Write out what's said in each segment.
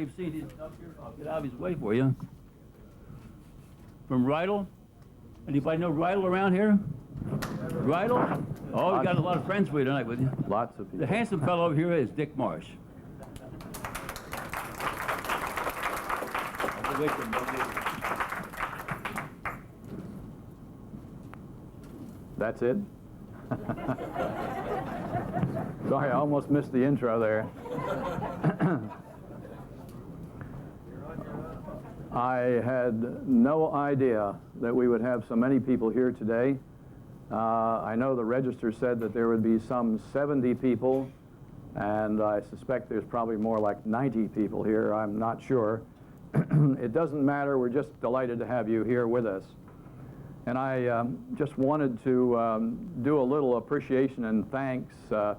We've seen it up here. I'll get out of his way for you. From Rydell? Anybody know Rydell around here? Rydell? Oh, we got a lot of friends for you tonight with you. Lots of people. The handsome fellow over here is Dick Marsh. That's it? Sorry, I almost missed the intro there. I had no idea that we would have so many people here today. I know the register said that there would be some 70 people, and I suspect there's probably more like 90 people here. I'm not sure. It doesn't matter. We're just delighted to have you here with us. And I just wanted to do a little appreciation and thanks to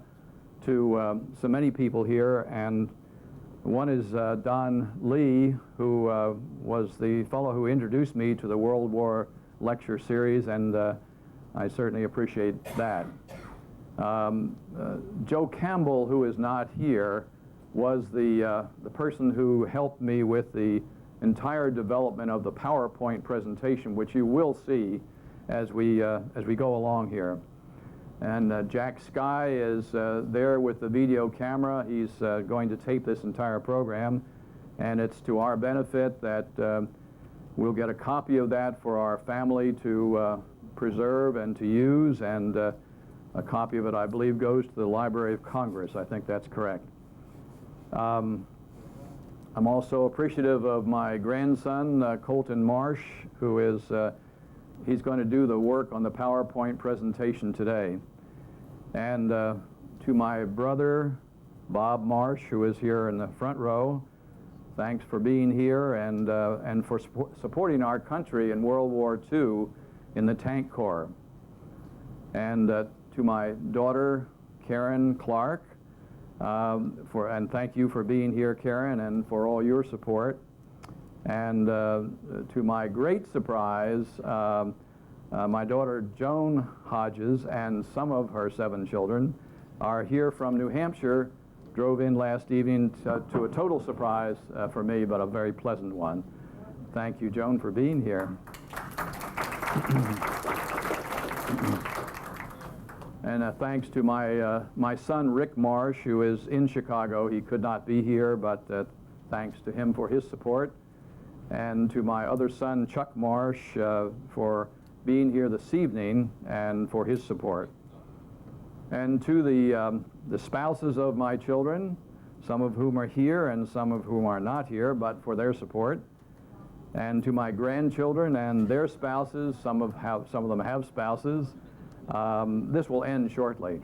so many people here. And one is Don Lee, who was the fellow who introduced me to the World War lecture series, and I certainly appreciate that. Joe Campbell, who is not here, was the person who helped me with the entire development of the PowerPoint presentation, which you will see as we go along here. And Jack Sky is there with the video camera. He's going to tape this entire program, and it's to our benefit that we'll get a copy of that for our family to preserve and to use, and a copy of it, I believe, goes to the Library of Congress. I think that's correct. I'm also appreciative of my grandson, Colton Marsh, who is, he's going to do the work on the PowerPoint presentation today. And to my brother, Bob Marsh, who is here in the front row, thanks for being here and for supporting our country in World War II in the Tank Corps. And to my daughter, Karen Clark, and thank you for being here, Karen, and for all your support. And to my great surprise, my daughter Joan Hodges and some of her 7 children are here from New Hampshire, drove in last evening to a total surprise for me, but a very pleasant one. Thank you, Joan, for being here. And thanks to my son, Rick Marsh, who is in Chicago. He could not be here, but thanks to him for his support. And to my other son, Chuck Marsh, for being here this evening and for his support. And to the spouses of my children, some of whom are here and some of whom are not here, but for their support. And to my grandchildren and their spouses, some of them have spouses. This will end shortly.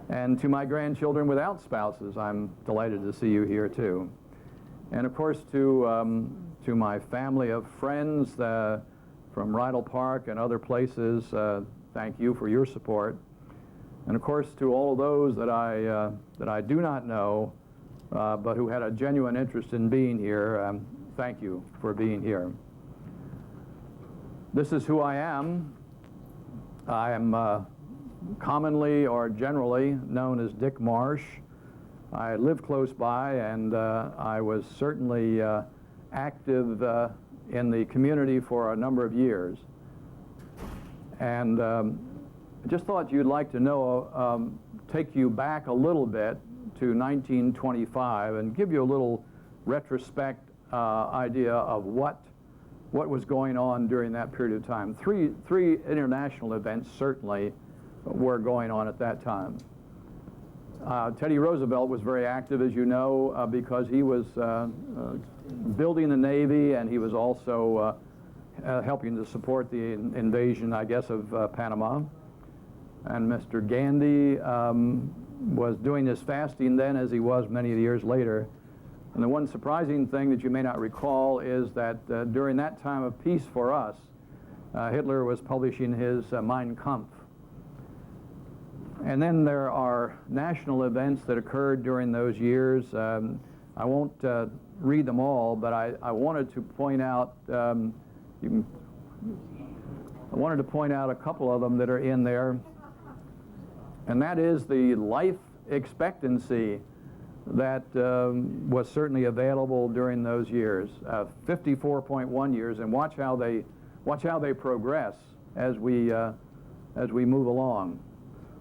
And to my grandchildren without spouses, I'm delighted to see you here too. And of course to my family of friends from Rydell Park and other places, thank you for your support. And of course to all of those that I do not know, but who had a genuine interest in being here, thank you for being here. This is who I am. I am commonly or generally known as Dick Marsh. I live close by, and I was certainly active in the community for a number of years. And I just thought you'd like to know, take you back a little bit to 1925 and give you a little retrospect idea of what was going on during that period of time. Three international events certainly were going on at that time. Teddy Roosevelt was very active, as you know, because he was building the Navy, and he was also helping to support the invasion, I guess, of Panama. And Mr. Gandhi was doing his fasting then, as he was many years later. And the one surprising thing that you may not recall is that during that time of peace for us, Hitler was publishing his Mein Kampf. And then there are national events that occurred during those years. I won't read them all, but I wanted to point out I wanted to point out a couple of them that are in there, and that is the life expectancy that was certainly available during those years, 54.1 years, and watch how they progress as we move along.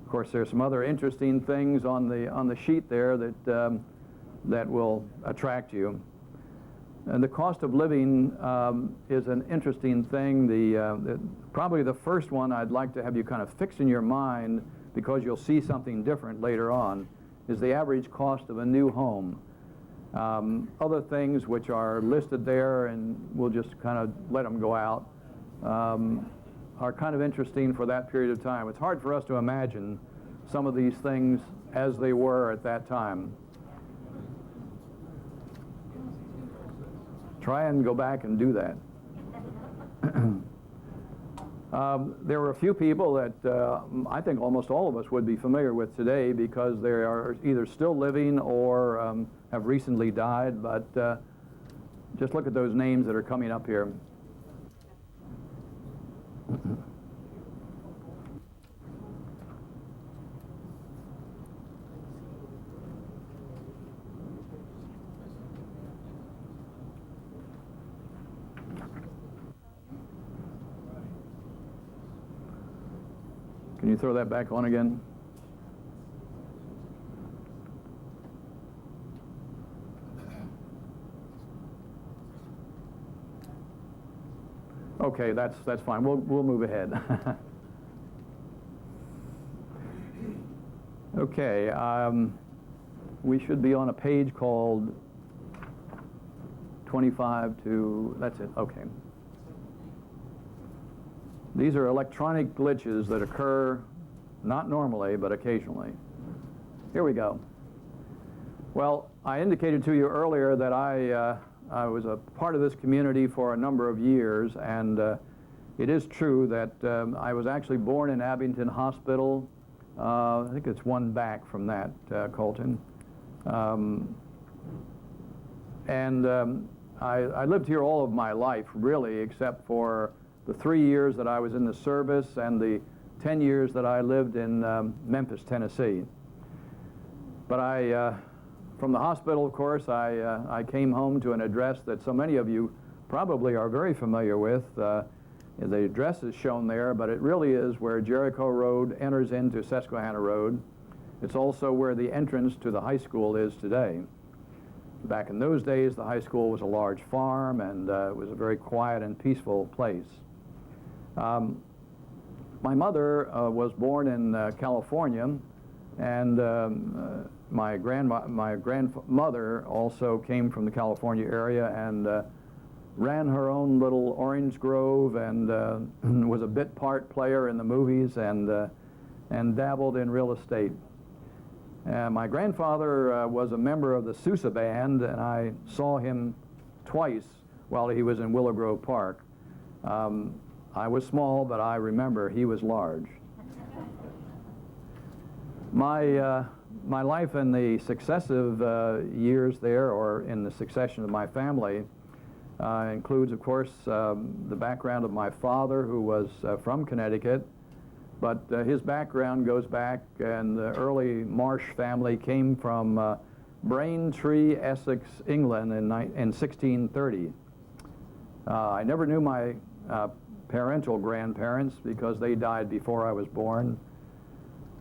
Of course, there's some other interesting things on the sheet there that will attract you. And the cost of living is an interesting thing. Probably the first one I'd like to have you kind of fix in your mind, because you'll see something different later on, is the average cost of a new home. Other things which are listed there, and we'll just kind of let them go out, are kind of interesting for that period of time. It's hard for us to imagine some of these things as they were at that time. Try and go back and do that. There were a few people that I think almost all of us would be familiar with today, because they are either still living or have recently died, but just look at those names that are coming up here. Can you throw that back on again? Okay, that's fine. We'll move ahead. Okay, we should be on a page called 25 to, that's it, okay. These are electronic glitches that occur not normally, but occasionally. Here we go. Well, I indicated to you earlier that I was a part of this community for a number of years, and it is true that I was actually born in Abington Hospital. I think it's one back from that, Colton. I lived here all of my life, really, except for the 3 years that I was in the service and the 10 years that I lived in Memphis, Tennessee. But from the hospital, of course, I came home to an address that so many of you probably are very familiar with. The address is shown there, but it really is where Jericho Road enters into Susquehanna Road. It's also where the entrance to the high school is today. Back in those days, the high school was a large farm, and it was a very quiet and peaceful place. My mother was born in California, and my grandmother also came from the California area and ran her own little orange grove, and was a bit part player in the movies, and dabbled in real estate. My grandfather was a member of the Sousa band, and I saw him twice while he was in Willow Grove Park. I was small, but I remember he was large. My life in the successive years there, or in the succession of my family, includes, of course, the background of my father, who was from Connecticut, but his background goes back, and the early Marsh family came from Braintree, Essex, England in 1630. I never knew my parental grandparents because they died before I was born.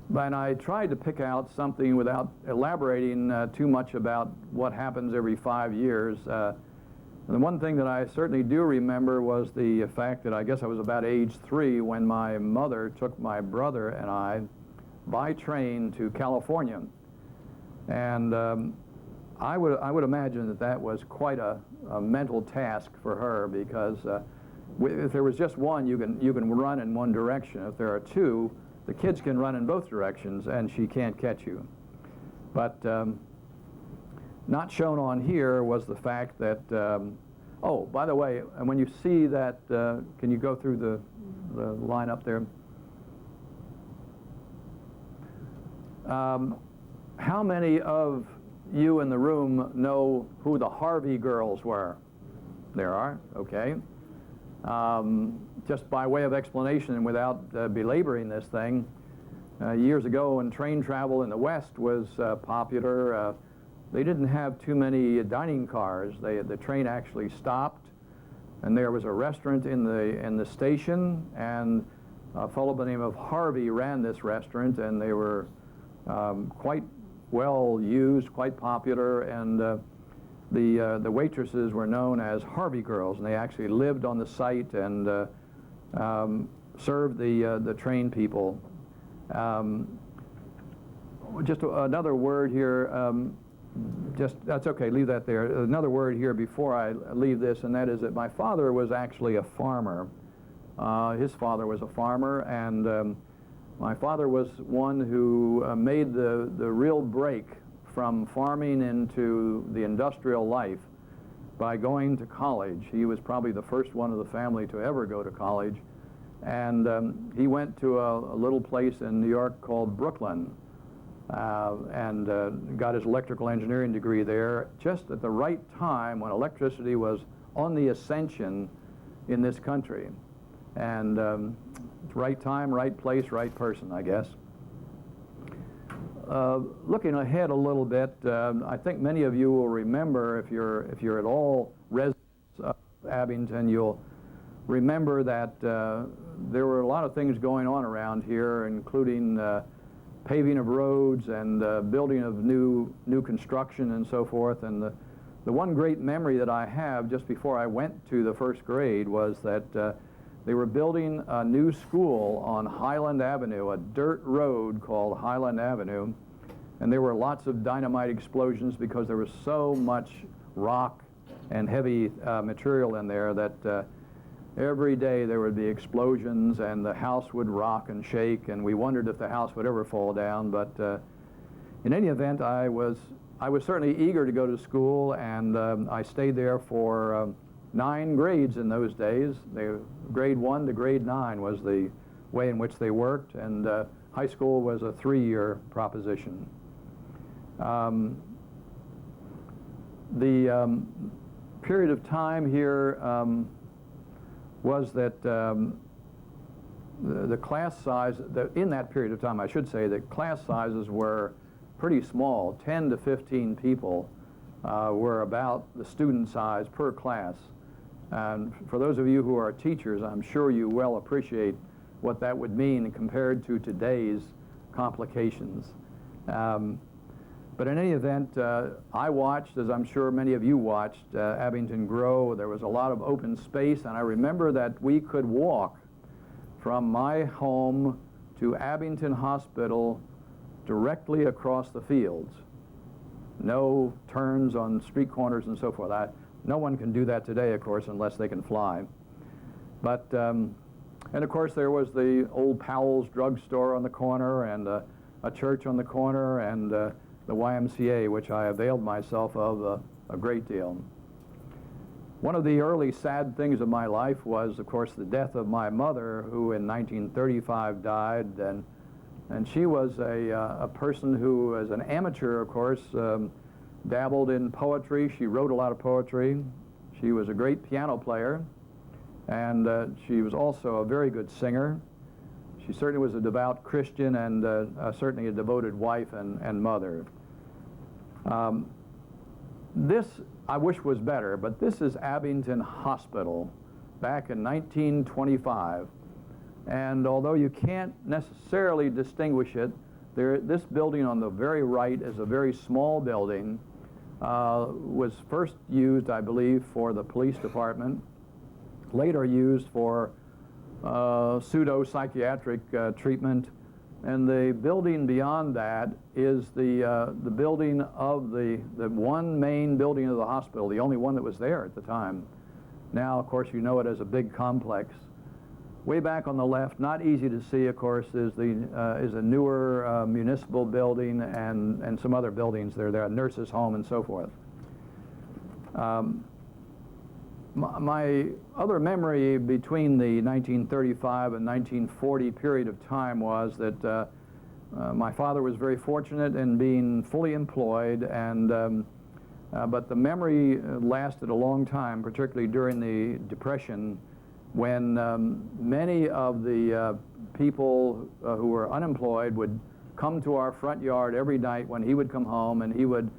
But I tried to pick out something without elaborating too much about what happens every 5 years. The one thing that I certainly do remember was the fact that I guess I was about age 3 when my mother took my brother and I by train to California. And I would imagine that that was quite a mental task for her, because if there was just one, you can run in one direction. If there are two, the kids can run in both directions, and she can't catch you. But not shown on here was the fact that, oh, by the way, and when you see that, can you go through the line up there? How many of you in the room know who the Harvey girls were? There are, okay. Just by way of explanation and without belaboring this thing, years ago when train travel in the West was popular, they didn't have too many dining cars. The train actually stopped, and there was a restaurant in the station, and a fellow by the name of Harvey ran this restaurant, and they were quite well used, quite popular, and the waitresses were known as Harvey girls, and they actually lived on the site and served the train people. Just another word here, that's okay, leave that there. Another word here before I leave this, and that is that my father was actually a farmer. His father was a farmer, and my father was one who made the real break from farming into the industrial life by going to college. He was probably the first one of the family to ever go to college, and he went to a little place in New York called Brooklyn, and got his electrical engineering degree there just at the right time when electricity was on the ascension in this country. And right time, right place, right person, I guess. Looking ahead a little bit, I think many of you will remember, if you're at all residents of Abington, you'll remember that there were a lot of things going on around here, including paving of roads and building of new construction and so forth. And the one great memory that I have just before I went to the first grade was that they were building a new school on Highland Avenue, a dirt road called Highland Avenue, and there were lots of dynamite explosions because there was so much rock and heavy material in there that every day there would be explosions and the house would rock and shake, and we wondered if the house would ever fall down. But in any event, I was certainly eager to go to school, and I stayed there for 9 grades in those days. Grade 1 to grade 9 was the way in which they worked, and high school was a 3-year proposition. The period of time here was that the class size, in that period of time, I should say, that class sizes were pretty small. 10 to 15 people were about the student size per class. And for those of you who are teachers, I'm sure you well appreciate what that would mean compared to today's complications. But in any event, I watched, as I'm sure many of you watched, Abington grow. There was a lot of open space, and I remember that we could walk from my home to Abington Hospital directly across the fields. No turns on street corners and so forth. No one can do that today, of course, unless they can fly. But, and of course, there was the old Powell's drugstore on the corner, and a church on the corner, and the YMCA, which I availed myself of a great deal. One of the early sad things of my life was, of course, the death of my mother, who in 1935 died, and she was a person who, as an amateur, of course, dabbled in poetry. She wrote a lot of poetry. She was a great piano player, and she was also a very good singer. She certainly was a devout Christian and certainly a devoted wife and mother. This, I wish, was better, but this is Abington Hospital back in 1925. And although you can't necessarily distinguish it, this building on the very right is a very small building. Was first used, I believe, for the police department, later used for pseudo-psychiatric treatment, and the building beyond that is the building of the one main building of the hospital, the only one that was there at the time. Now, of course, you know it as a big complex. Way back on the left, not easy to see, of course, is a newer municipal building and some other buildings there. There are nurses' home and so forth. My other memory between the 1935 and 1940 period of time was that my father was very fortunate in being fully employed, and but the memory lasted a long time, particularly during the Depression, when many of the people who were unemployed would come to our front yard every night when he would come home, and he would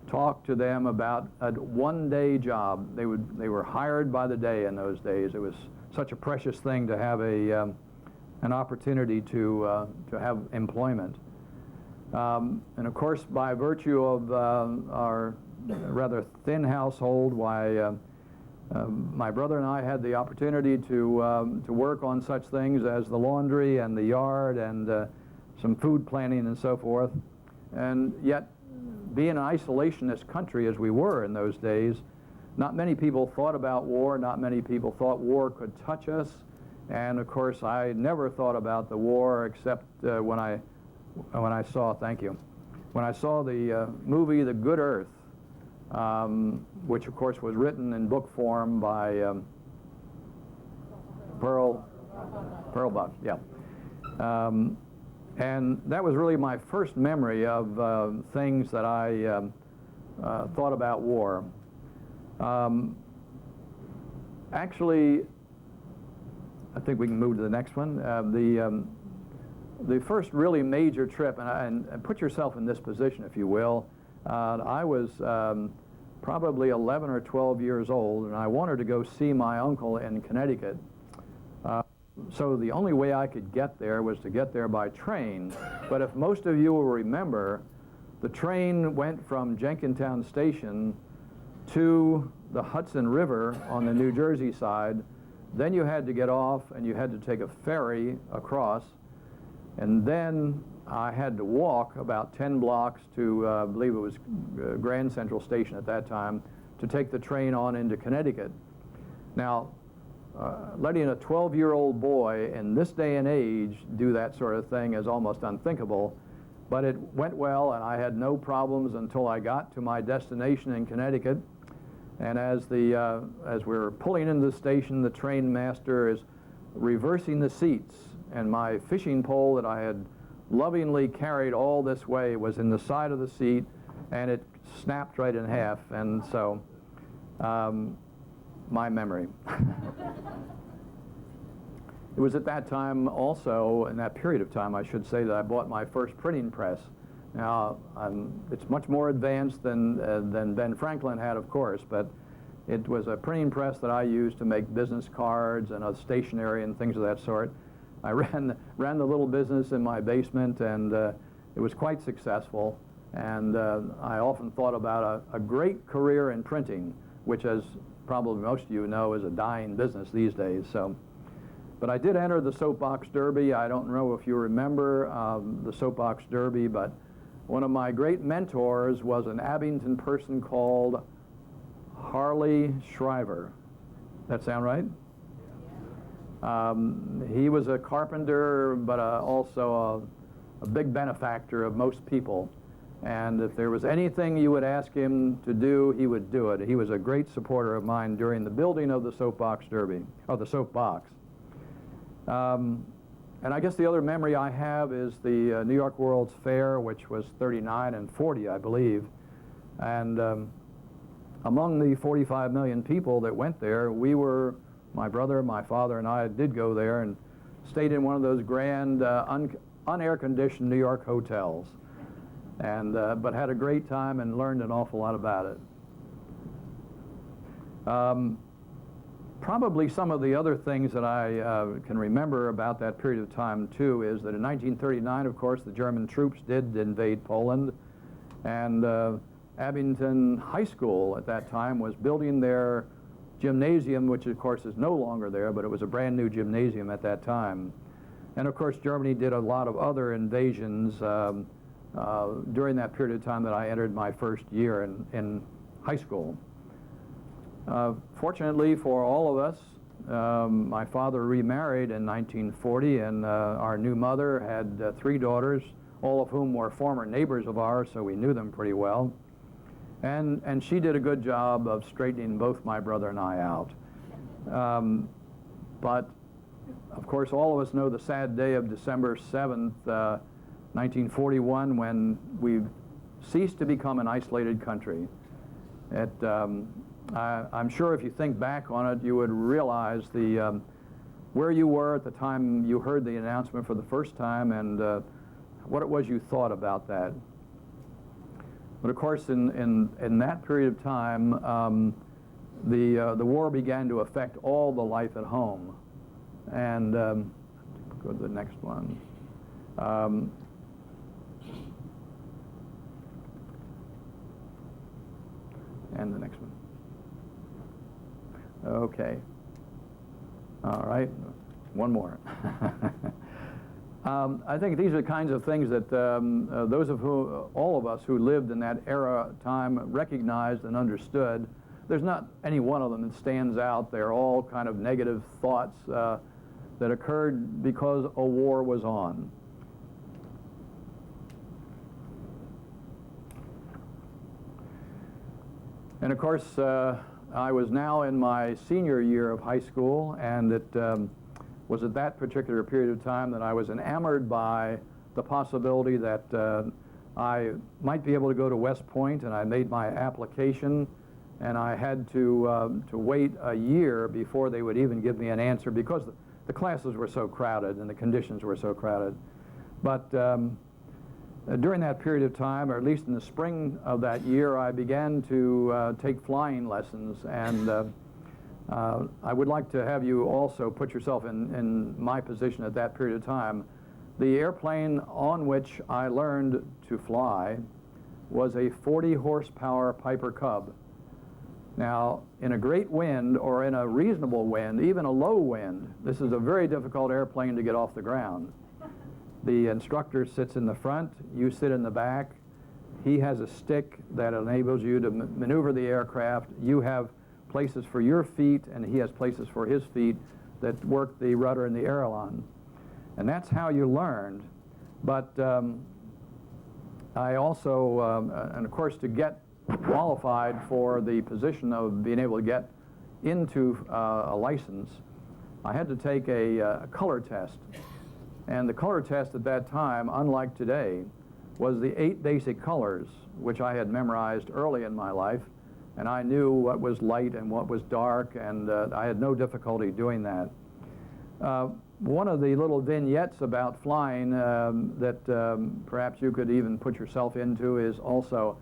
talk to them about a one-day job. They were hired by the day in those days. It was such a precious thing to have an opportunity to have employment. And of course, by virtue of our rather thin household, my brother and I had the opportunity to work on such things as the laundry and the yard and some food planting and so forth. And yet, being an isolationist country as we were in those days, not many people thought about war, not many people thought war could touch us. And of course, I never thought about the war except when I saw, thank you, when I saw the movie The Good Earth, which of course was written in book form by Pearl Buck, yeah. And that was really my first memory of things that I thought about war. Actually, I think we can move to the next one. The first really major trip, and put yourself in this position, if you will. I was probably 11 or 12 years old, and I wanted to go see my uncle in Connecticut. So the only way I could get there was to get there by train. But if most of you will remember, the train went from Jenkintown Station to the Hudson River on the New Jersey side. Then you had to get off and you had to take a ferry across. And then I had to walk about 10 blocks to, I believe it was Grand Central Station at that time, to take the train on into Connecticut. Now, letting a 12-year-old boy in this day and age do that sort of thing is almost unthinkable, but it went well, and I had no problems until I got to my destination in Connecticut. And as we were pulling into the station, the train master is reversing the seats, and my fishing pole that I had lovingly carried all this way was in the side of the seat, and it snapped right in half. And so my memory. It was at that time also, in that period of time, I should say, that I bought my first printing press. Now, it's much more advanced than Ben Franklin had, of course, but it was a printing press that I used to make business cards and stationery and things of that sort. I ran the little business in my basement, and it was quite successful. And I often thought about a great career in printing, which, as probably most of you know, is a dying business these days. So, but I did enter the Soapbox Derby. I don't know if you remember the Soapbox Derby, but one of my great mentors was an Abington person called Harley Shriver. That sound right? He was a carpenter, but also a big benefactor of most people. And if there was anything you would ask him to do, he would do it. He was a great supporter of mine during the building of the Soapbox Derby, or the Soapbox. And I guess the other memory I have is the New York World's Fair, which was 39 and 40, I believe. And among the 45 million people that went there, we were, my brother, my father, and I did go there and stayed in one of those grand, unair-conditioned New York hotels. And but had a great time and learned an awful lot about it. Probably some of the other things that I can remember about that period of time, too, is that in 1939, of course, the German troops did invade Poland, and Abington High School at that time was building their gymnasium, which, of course, is no longer there, but it was a brand-new gymnasium at that time. And, of course, Germany did a lot of other invasions during that period of time that I entered my first year in high school. Fortunately for all of us, my father remarried in 1940, and our new mother had 3 daughters, all of whom were former neighbors of ours, so we knew them pretty well. And she did a good job of straightening both my brother and I out. But, of course, all of us know the sad day of December 7th, 1941, when we ceased to become an isolated country. I'm sure if you think back on it, you would realize where you were at the time you heard the announcement for the first time, and what it was you thought about that. But of course, in that period of time, the war began to affect all the life at home. And go to the next one. And the next one. Okay. All right. One more. I think these are the kinds of things that all of us who lived in that era time recognized and understood. There's not any one of them that stands out. They're all kind of negative thoughts that occurred because a war was on. And of course, I was now in my senior year of high school, and it was at that particular period of time that I was enamored by the possibility that I might be able to go to West Point, and I made my application, and I had to wait a year before they would even give me an answer because the classes were so crowded and the conditions were so crowded. But during that period of time, or at least in the spring of that year, I began to take flying lessons, and I would like to have you also put yourself in my position at that period of time. The airplane on which I learned to fly was a 40-horsepower Piper Cub. Now, in a great wind or in a reasonable wind, even a low wind, this is a very difficult airplane to get off the ground. The instructor sits in the front, you sit in the back. He has a stick that enables you to maneuver the aircraft. You have places for your feet, and he has places for his feet that work the rudder and the aileron. And that's how you learned. But I also, and of course, to get qualified for the position of being able to get into a license, I had to take a color test. And the color test at that time, unlike today, was the 8 basic colors, which I had memorized early in my life. And I knew what was light and what was dark, and I had no difficulty doing that. One of the little vignettes about flying that perhaps you could even put yourself into is also,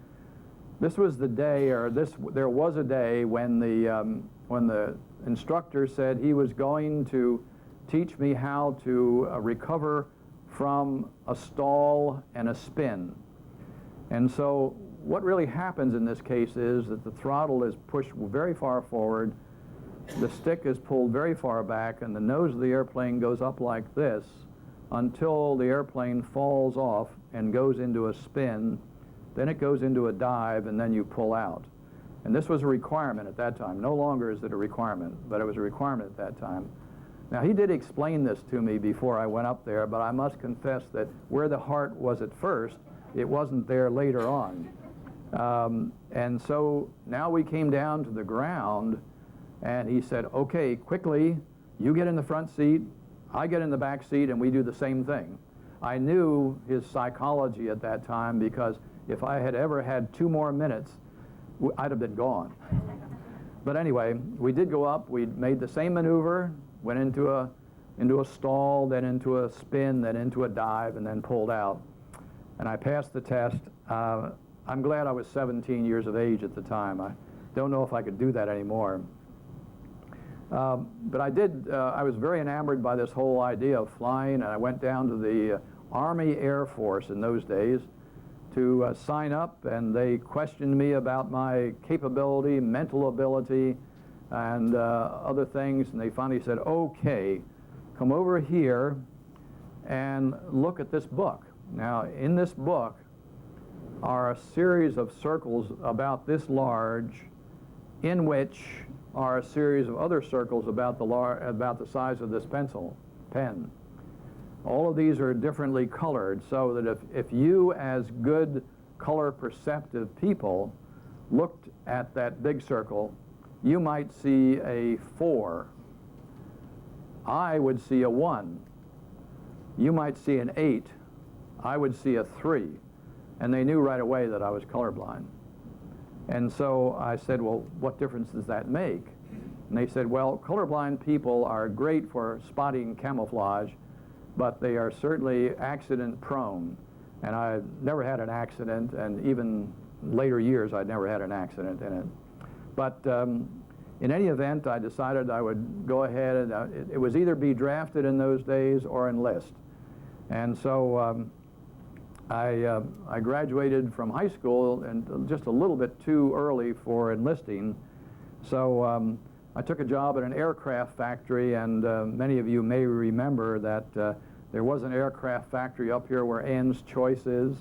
this was the day, or there was a day when the instructor said he was going to teach me how to recover from a stall and a spin. And so what really happens in this case is that the throttle is pushed very far forward, the stick is pulled very far back, and the nose of the airplane goes up like this until the airplane falls off and goes into a spin. Then it goes into a dive, and then you pull out. And this was a requirement at that time. No longer is it a requirement, but it was a requirement at that time. Now, he did explain this to me before I went up there, but I must confess that where the heart was at first, it wasn't there later on. And so now we came down to the ground, and he said, okay, quickly, you get in the front seat, I get in the back seat, and we do the same thing. I knew his psychology at that time, because if I had ever had 2 more minutes, I'd have been gone. But anyway, we did go up, we made the same maneuver, went into a stall, then into a spin, then into a dive, and then pulled out. And I passed the test. I'm glad I was 17 years of age at the time. I don't know if I could do that anymore. But I was very enamored by this whole idea of flying, and I went down to the Army Air Force in those days to sign up, and they questioned me about my capability, mental ability, and other things, and they finally said, okay, come over here and look at this book. Now, in this book are a series of circles about this large, in which are a series of other circles about the size of this pen. All of these are differently colored, so that if you, as good color perceptive people, looked at that big circle, you might see a 4. I would see a 1. You might see an 8. I would see a 3. And they knew right away that I was colorblind. And so I said, well, what difference does that make? And they said, well, colorblind people are great for spotting camouflage, but they are certainly accident prone. And I've never had an accident, and even later years, I'd never had an accident in it. But in any event, I decided I would go ahead, and it was either be drafted in those days or enlist. And so I graduated from high school and just a little bit too early for enlisting. So I took a job at an aircraft factory, and many of you may remember that there was an aircraft factory up here where Ann's Choice is.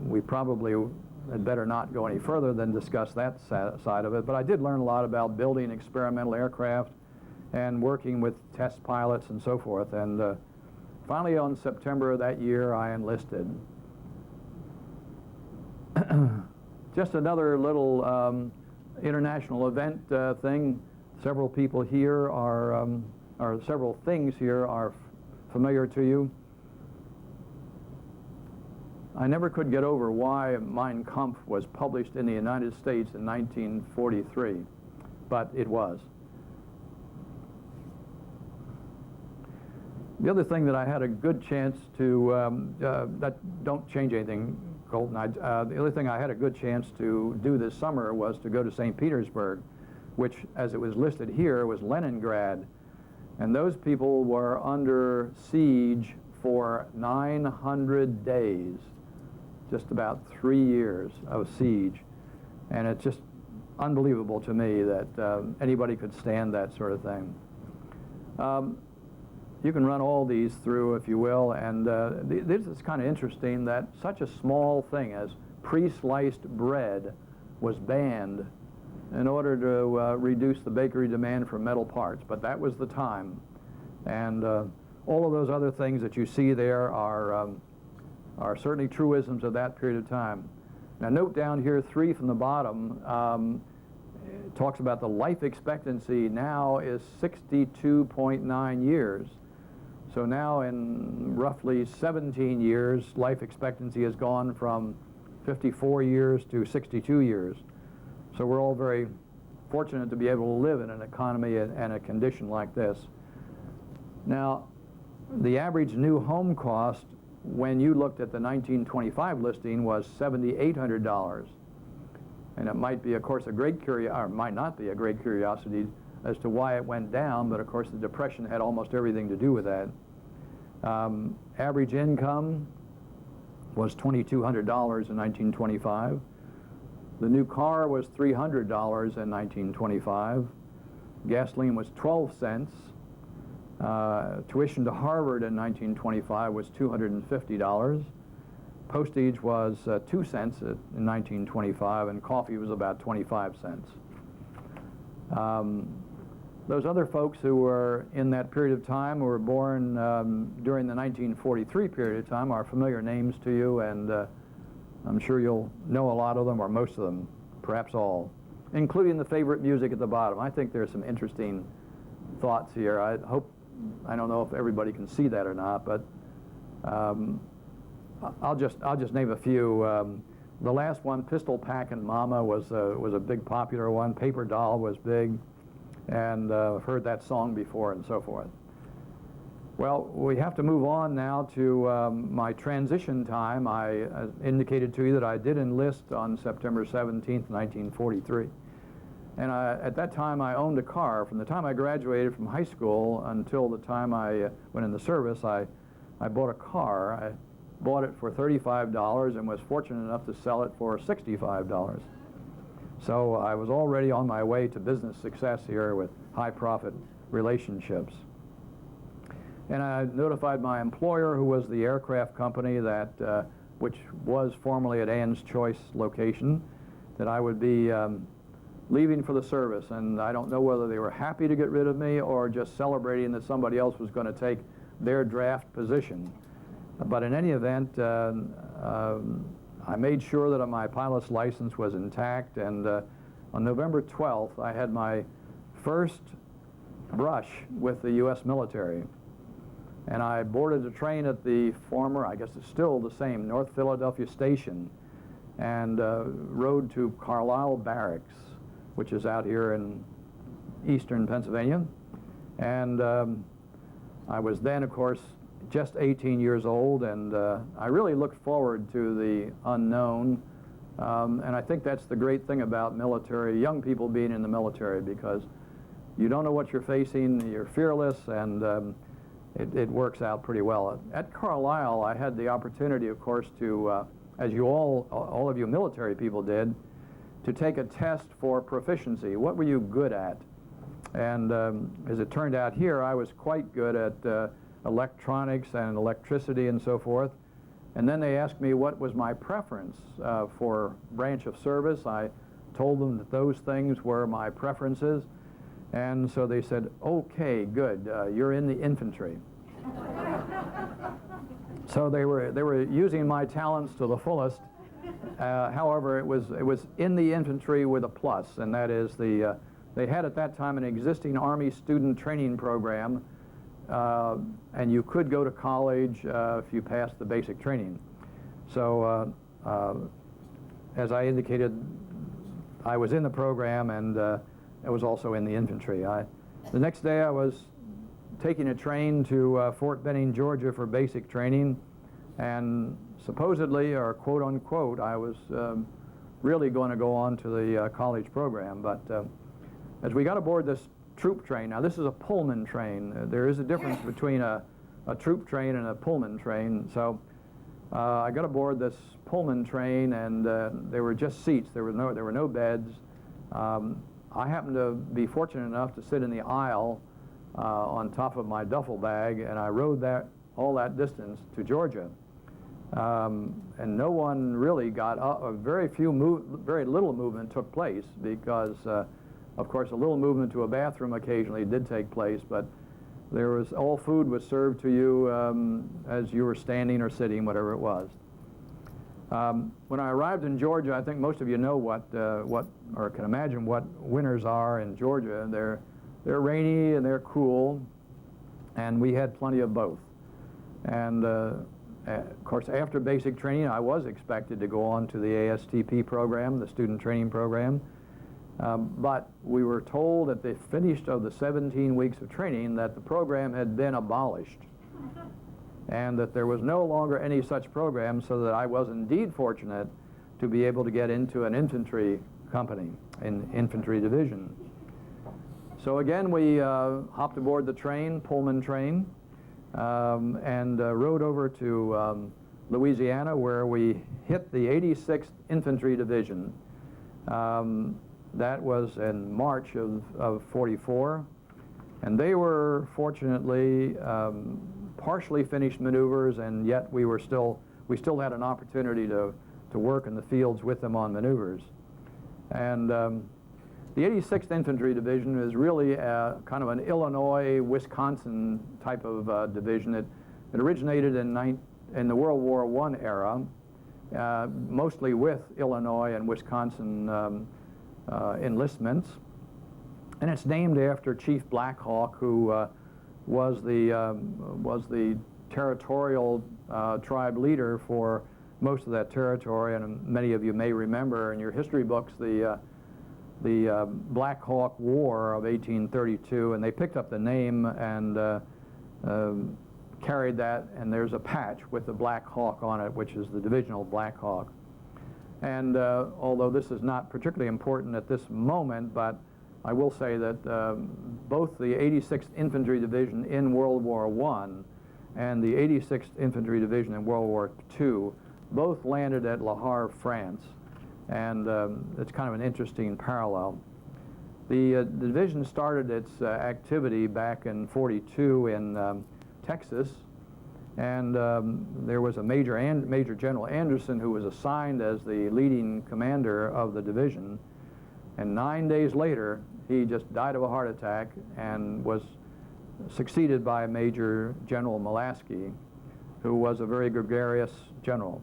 We probably had better not go any further than discuss that side of it, but I did learn a lot about building experimental aircraft and working with test pilots and so forth. And finally, on September of that year, I enlisted. Just another little international event thing. Several people here are, or several things here are familiar to you. I never could get over why Mein Kampf was published in the United States in 1943, but it was. The other thing that I had a good chance to, don't change anything, Colton, the other thing I had a good chance to do this summer was to go to St. Petersburg, which, as it was listed here, was Leningrad. And those people were under siege for 900 days, just about 3 years of siege. And it's just unbelievable to me that anybody could stand that sort of thing. You can run all these through, if you will, and this is kind of interesting that such a small thing as pre-sliced bread was banned in order to reduce the bakery demand for metal parts, but that was the time. And all of those other things that you see there are certainly truisms of that period of time. Now note down here 3 from the bottom, it talks about the life expectancy now is 62.9 years. So now in roughly 17 years, life expectancy has gone from 54 years to 62 years. So we're all very fortunate to be able to live in an economy and a condition like this. Now, the average new home cost when you looked at the 1925 listing was $7,800. And it might be, of course, a great curiosity, or might not be a great curiosity as to why it went down, but of course the Depression had almost everything to do with that. Average income was $2,200 in 1925. The new car was $300 in 1925. Gasoline was 12 cents. Tuition to Harvard in 1925 was $250. Postage was 2 cents in 1925, and coffee was about 25 cents. Those other folks who were in that period of time, who were born during the 1943 period of time, are familiar names to you, and I'm sure you'll know a lot of them, or most of them, perhaps all, including the favorite music at the bottom. I think there's some interesting thoughts here. I don't know if everybody can see that or not, but I'll just name a few. The last one, Pistol Packin' Mama, was a big popular one. Paper Doll was big, and I've heard that song before and so forth. Well, we have to move on now to my transition time. I indicated to you that I did enlist on September 17th, 1943. And at that time, I owned a car. From the time I graduated from high school until the time I went in the service, I bought a car. I bought it for $35 and was fortunate enough to sell it for $65. So I was already on my way to business success here with high-profit relationships. And I notified my employer, who was the aircraft company that, which was formerly at Ann's Choice location, that I would be leaving for the service. And I don't know whether they were happy to get rid of me or just celebrating that somebody else was going to take their draft position. But in any event, I made sure that my pilot's license was intact, and on November 12th, I had my first brush with the U.S. military. And I boarded a train at the former, I guess it's still the same, North Philadelphia Station, and rode to Carlisle Barracks, which is out here in eastern Pennsylvania. And I was then, of course, just 18 years old, and I really looked forward to the unknown. And I think that's the great thing about military, young people being in the military, because you don't know what you're facing, you're fearless, and it works out pretty well. At Carlisle, I had the opportunity, of course, to, as you all of you military people did, to take a test for proficiency. What were you good at? And as it turned out here, I was quite good at electronics and electricity and so forth. And then they asked me what was my preference for branch of service. I told them that those things were my preferences. And so they said, okay, good, you're in the infantry. So they were using my talents to the fullest. However, it was in the infantry with a plus, and that is they had at that time an existing Army student training program, and you could go to college if you passed the basic training. So as I indicated, I was in the program, and I was also in the infantry. The next day I was taking a train to Fort Benning, Georgia for basic training, and supposedly, or quote unquote, I was really going to go on to the college program. But as we got aboard this troop train, now this is a Pullman train. There is a difference between a troop train and a Pullman train. So I got aboard this Pullman train, and there were just seats. There were no beds. I happened to be fortunate enough to sit in the aisle on top of my duffel bag, and I rode all that distance to Georgia. And no one really got up. Very little movement took place because, of course, a little movement to a bathroom occasionally did take place, but all food was served to you as you were standing or sitting, whatever it was. When I arrived in Georgia, I think most of you know or can imagine what winters are in Georgia. They're rainy and they're cool, and we had plenty of both. And of course, after basic training, I was expected to go on to the ASTP program, the student training program. But we were told at the finish of the 17 weeks of training that the program had been abolished, and that there was no longer any such program, so that I was indeed fortunate to be able to get into an infantry company, an infantry division. So again, we hopped aboard the train, Pullman train, and rode over to Louisiana, where we hit the 86th Infantry Division. That was in March of 44, and they were fortunately partially finished maneuvers, and yet we still had an opportunity to work in the fields with them on maneuvers. And the 86th Infantry Division is really kind of an Illinois-Wisconsin type of division. It originated in the World War I era, mostly with Illinois and Wisconsin enlistments. And it's named after Chief Black Hawk, who was the territorial tribe leader for most of that territory. And many of you may remember in your history books the Black Hawk War of 1832, and they picked up the name and carried that, and there's a patch with the Black Hawk on it, which is the divisional Black Hawk. And although this is not particularly important at this moment, but I will say that both the 86th Infantry Division in World War I and the 86th Infantry Division in World War II both landed at Le Havre, France. And it's kind of an interesting parallel. The division started its activity back in 42 in Texas, and there was a Major General Anderson who was assigned as the leading commander of the division, and 9 days later he just died of a heart attack and was succeeded by Major General Mulaski, who was a very gregarious general.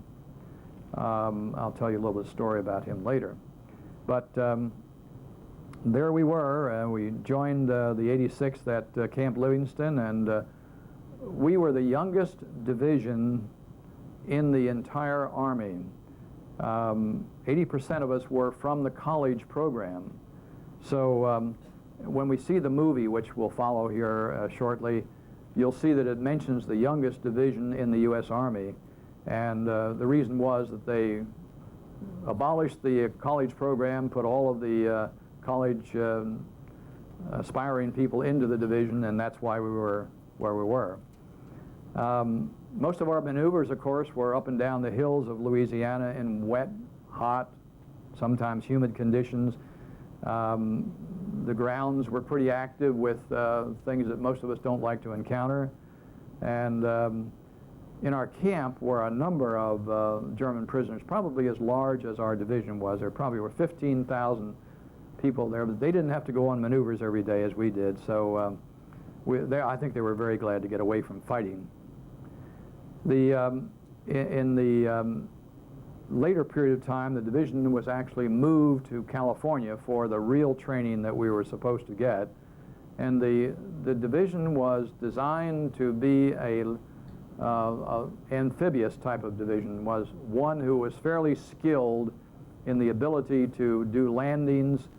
I'll tell you a little bit of story about him later. But there we were. We joined the 86th at Camp Livingston, and we were the youngest division in the entire Army. 80% of us were from the college program. So when we see the movie, which we'll follow here shortly, you'll see that it mentions the youngest division in the U.S. Army. And the reason was that they abolished the college program, put all of the college aspiring people into the division, and that's why we were where we were. Most of our maneuvers, of course, were up and down the hills of Louisiana in wet, hot, sometimes humid conditions. The grounds were pretty active with things that most of us don't like to encounter. And in our camp were a number of German prisoners, probably as large as our division was. There probably were 15,000 people there, but they didn't have to go on maneuvers every day as we did. So I think they were very glad to get away from fighting. In the later period of time, the division was actually moved to California for the real training that we were supposed to get. And the division was designed to be a amphibious type of division, was one who was fairly skilled in the ability to do landings,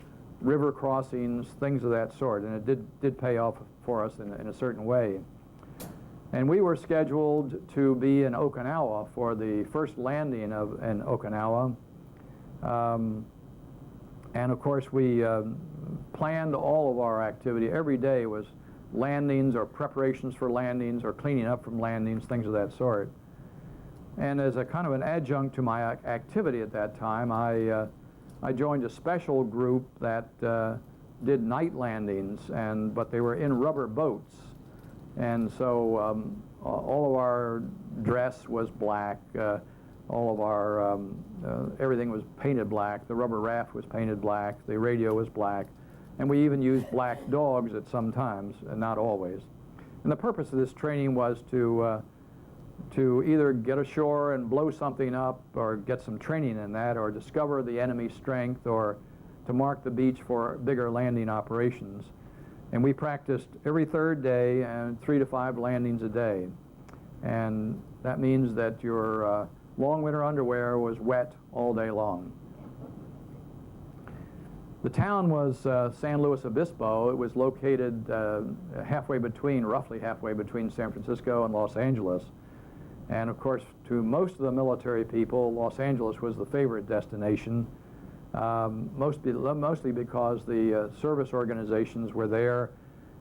river crossings, things of that sort. And it did pay off for us in a certain way. And we were scheduled to be in Okinawa for the first landing in Okinawa. And of course, we planned all of our activity. Every day was landings or preparations for landings or cleaning up from landings, things of that sort. And as a kind of an adjunct to my activity at that time, I joined a special group that did night landings, but they were in rubber boats. And so all of our dress was black, all of our, everything was painted black. The rubber raft was painted black, the radio was black, and we even used black dogs at some times, and not always. And the purpose of this training was to either get ashore and blow something up, or get some training in that, or discover the enemy's strength, or to mark the beach for bigger landing operations. And we practiced every third day and 3 to 5 landings a day. And that means that your long winter underwear was wet all day long. The town was San Luis Obispo. It was located roughly halfway between San Francisco and Los Angeles. And of course, to most of the military people, Los Angeles was the favorite destination. Mostly because the service organizations were there,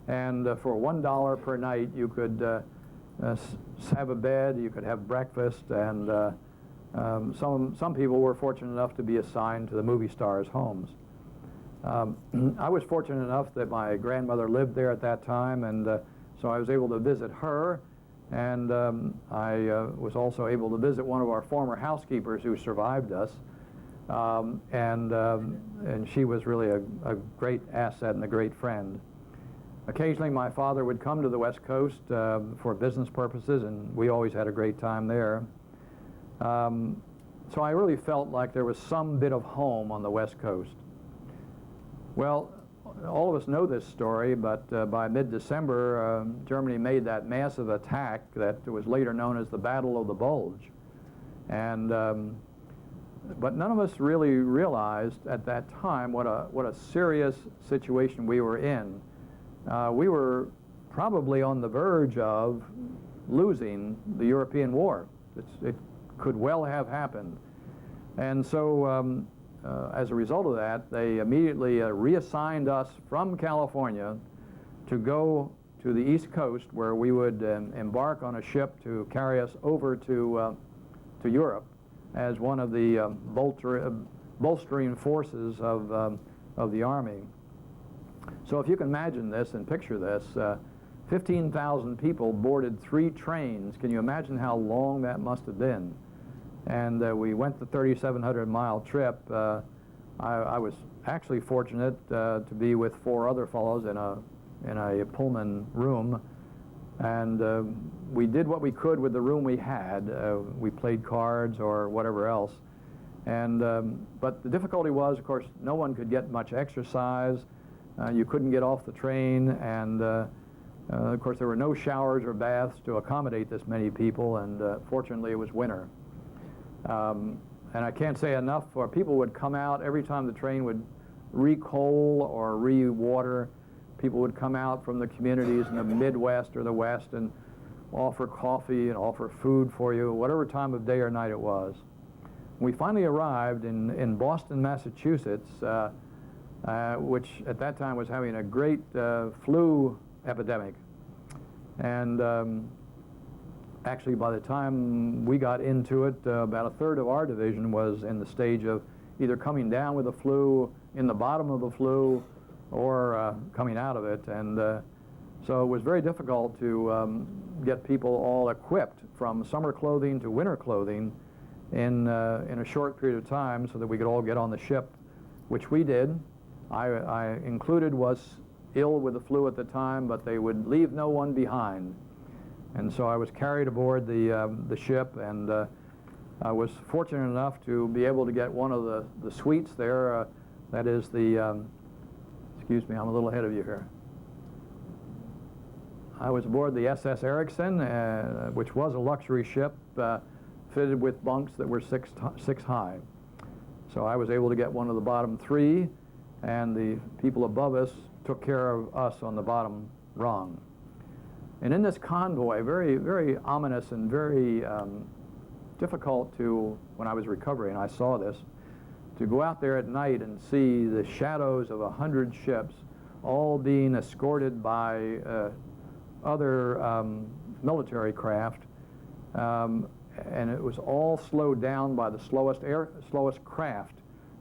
and for $1 per night you could have a bed, you could have breakfast, and some people were fortunate enough to be assigned to the movie stars' homes. I was fortunate enough that my grandmother lived there at that time, and so I was able to visit her, and I was also able to visit one of our former housekeepers who survived us. And she was really a great asset and a great friend. Occasionally my father would come to the West Coast for business purposes, and we always had a great time there. So I really felt like there was some bit of home on the West Coast. Well, all of us know this story, but by mid-December, Germany made that massive attack that was later known as the Battle of the Bulge. And but none of us really realized at that time what a serious situation we were in. We were probably on the verge of losing the European war. It could well have happened. And so as a result of that, they immediately reassigned us from California to go to the East Coast, where we would embark on a ship to carry us over to Europe as one of the bolstering forces of the Army. So if you can imagine this and picture this, 15,000 people boarded 3 trains. Can you imagine how long that must have been? And we went the 3,700-mile trip. I was actually fortunate to be with 4 other fellows in a Pullman room, and we did what we could with the room we had. We played cards or whatever else. And but the difficulty was, of course, no one could get much exercise. You couldn't get off the train, and of course there were no showers or baths to accommodate this many people, and fortunately it was winter. And I can't say enough, for people would come out every time the train would re-coal or re-water. People would come out from the communities in the Midwest or the West and offer coffee and offer food for you, whatever time of day or night it was. We finally arrived in Boston, Massachusetts, which at that time was having a great flu epidemic. And actually, by the time we got into it, about a third of our division was in the stage of either coming down with the flu, in the bottom of the flu, or coming out of it. And so it was very difficult to get people all equipped, from summer clothing to winter clothing, in a short period of time, so that we could all get on the ship, which we did. I included was ill with the flu at the time, but they would leave no one behind. And so I was carried aboard the ship, and I was fortunate enough to be able to get one of the suites there. That is the, excuse me, I'm a little ahead of you here. I was aboard the SS Ericsson, which was a luxury ship fitted with bunks that were six high. So I was able to get one of the bottom three, and the people above us took care of us on the bottom rung. And in this convoy, very, very ominous and very difficult to, when I was recovering, I saw this, to go out there at night and see the shadows of 100 ships all being escorted by other military craft, and it was all slowed down by the slowest craft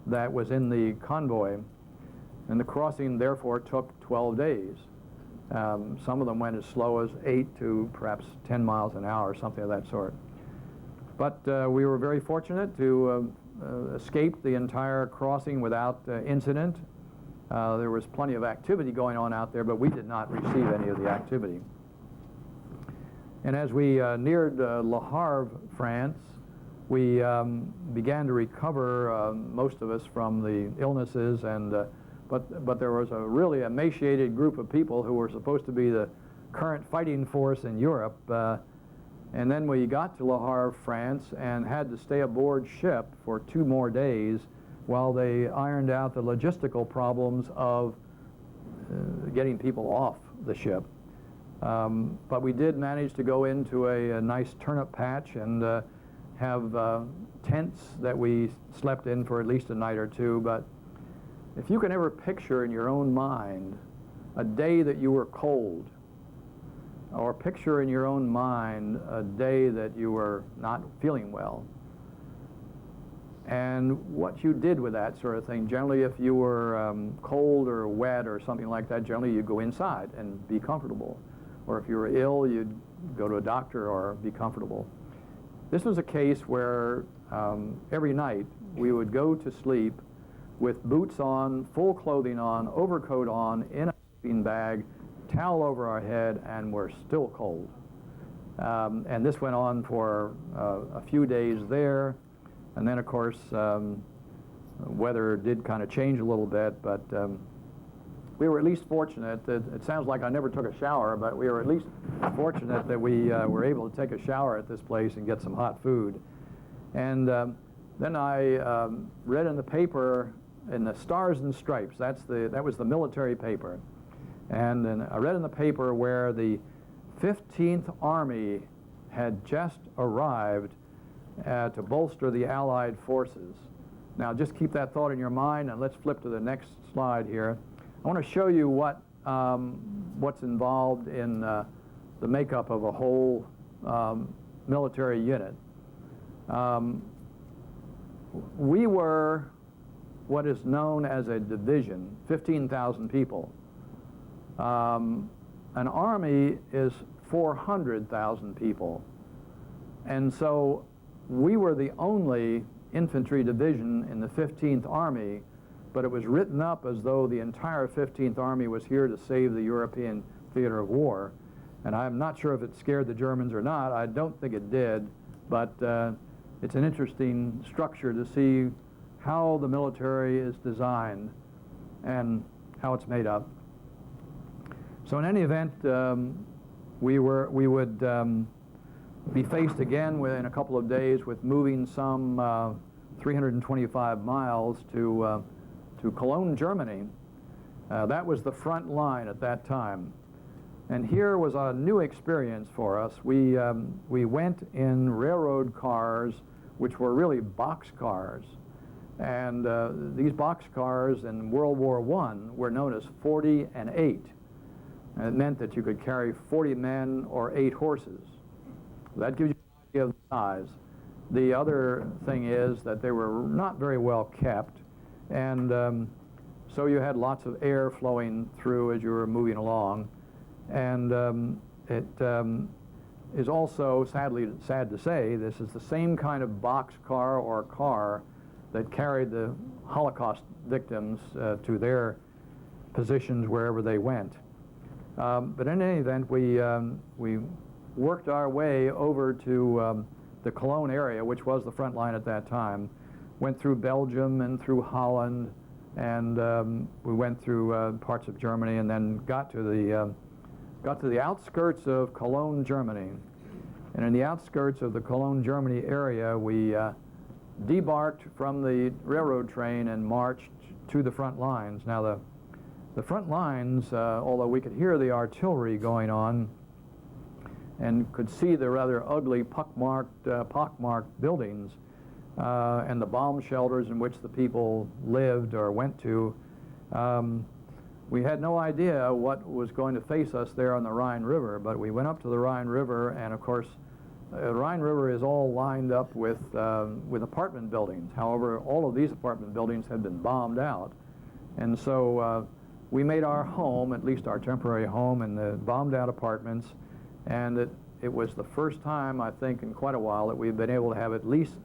that was in the convoy. And the crossing, therefore, took 12 days. Some of them went as slow as 8 to perhaps 10 miles an hour, something of that sort. But we were very fortunate to escape the entire crossing without incident. There was plenty of activity going on out there, but we did not receive any of the activity. And as we neared Le Havre, France, we began to recover, most of us, from the illnesses, and but there was a really emaciated group of people who were supposed to be the current fighting force in Europe. And then we got to Le Havre, France, and had to stay aboard ship for 2 more days while they ironed out the logistical problems of getting people off the ship. But we did manage to go into a nice turnip patch and have tents that we slept in for at least a night or two. But if you can ever picture in your own mind a day that you were cold, or picture in your own mind a day that you were not feeling well, and what you did with that sort of thing. Generally, if you were cold or wet or something like that, generally you'd go inside and be comfortable. Or if you were ill, you'd go to a doctor or be comfortable. This was a case where every night we would go to sleep with boots on, full clothing on, overcoat on, in a sleeping bag, towel over our head, and we're still cold. And this went on for a few days there. And then, of course, weather did kind of change a little bit, but we were at least fortunate that, it sounds like I never took a shower, but we were at least fortunate that we were able to take a shower at this place and get some hot food. And then I read in the paper, in the Stars and Stripes, that was the military paper. And then I read in the paper where the 15th Army had just arrived to bolster the Allied forces. Now, just keep that thought in your mind, and let's flip to the next slide here. I want to show you what's involved in the makeup of a whole military unit. We were what is known as a division, 15,000 people. An army is 400,000 people. And so we were the only infantry division in the 15th Army, but it was written up as though the entire 15th Army was here to save the European theater of war. And I'm not sure if it scared the Germans or not. I don't think it did, but it's an interesting structure to see how the military is designed and how it's made up. So in any event, we would be faced again in a couple of days with moving some 325 miles to Cologne, Germany. That was the front line at that time. And here was a new experience for us. We went in railroad cars which were really box cars. And these box cars in World War I were known as 40 and 8. And it meant that you could carry 40 men or 8 horses. That gives you an idea of the size. The other thing is that they were not very well kept, and so you had lots of air flowing through as you were moving along. And it is also, sad to say, this is the same kind of box car or car that carried the Holocaust victims to their positions wherever they went. But in any event, we worked our way over to the Cologne area, which was the front line at that time, went through Belgium and through Holland, and we went through parts of Germany, and then got to the outskirts of Cologne, Germany. And in the outskirts of the Cologne, Germany area, we debarked from the railroad train and marched to the front lines. Now, the front lines, although we could hear the artillery going on and could see the rather ugly pockmarked buildings and the bomb shelters in which the people lived or went to, we had no idea what was going to face us there on the Rhine River. But we went up to the Rhine River, and of course, the Rhine River is all lined up with apartment buildings. However, all of these apartment buildings had been bombed out. And so we made our home, at least our temporary home, in the bombed out apartments. And it was the first time, I think, in quite a while that we've been able to have at least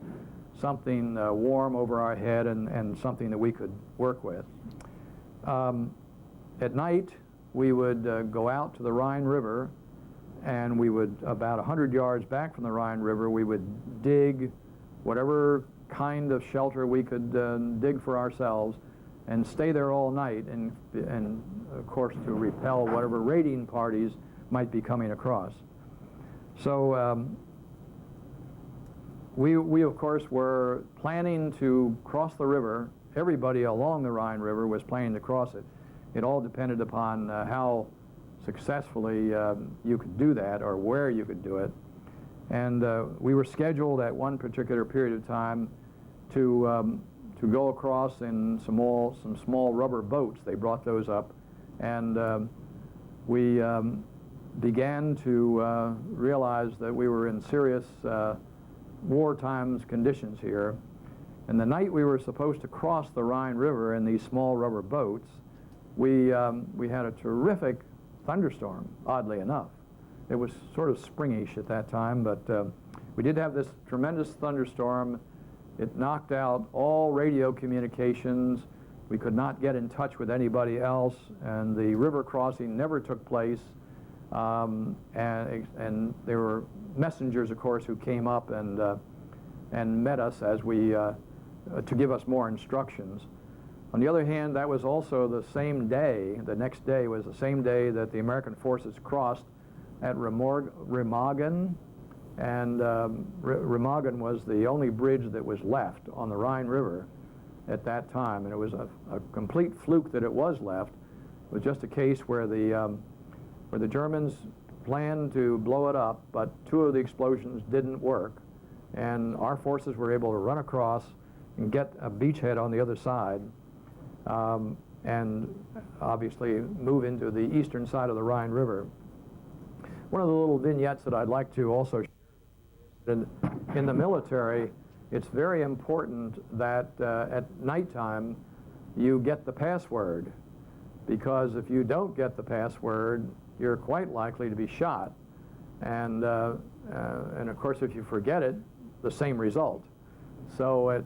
something warm over our head and something that we could work with. At night, we would go out to the Rhine River, and we would, about 100 yards back from the Rhine River, we would dig whatever kind of shelter we could dig for ourselves and stay there all night, and of course to repel whatever raiding parties might be coming across. So we of course were planning to cross the river. Everybody along the Rhine River was planning to cross it. It all depended upon how successfully you could do that, or where you could do it. And we were scheduled at one particular period of time to go across in some small rubber boats. They brought those up, and we began to realize that we were in serious wartime conditions here. And the night we were supposed to cross the Rhine River in these small rubber boats, we had a terrific thunderstorm, oddly enough. It was sort of springish at that time, but we did have this tremendous thunderstorm. It knocked out all radio communications. We could not get in touch with anybody else, and the river crossing never took place. And there were messengers, of course, who came up and met us as we to give us more instructions. On the other hand, that was also the same day. The next day was the same day that the American forces crossed at Remagen, and Remagen was the only bridge that was left on the Rhine River at that time, and it was a complete fluke that it was left. It was just a case where the Germans planned to blow it up, but 2 of the explosions didn't work, and our forces were able to run across and get a beachhead on the other side, and obviously move into the eastern side of the Rhine River. One of the little vignettes that I'd like to also share, in the military, it's very important that at nighttime you get the password, because if you don't get the password, you're quite likely to be shot. And of course, if you forget it, the same result. So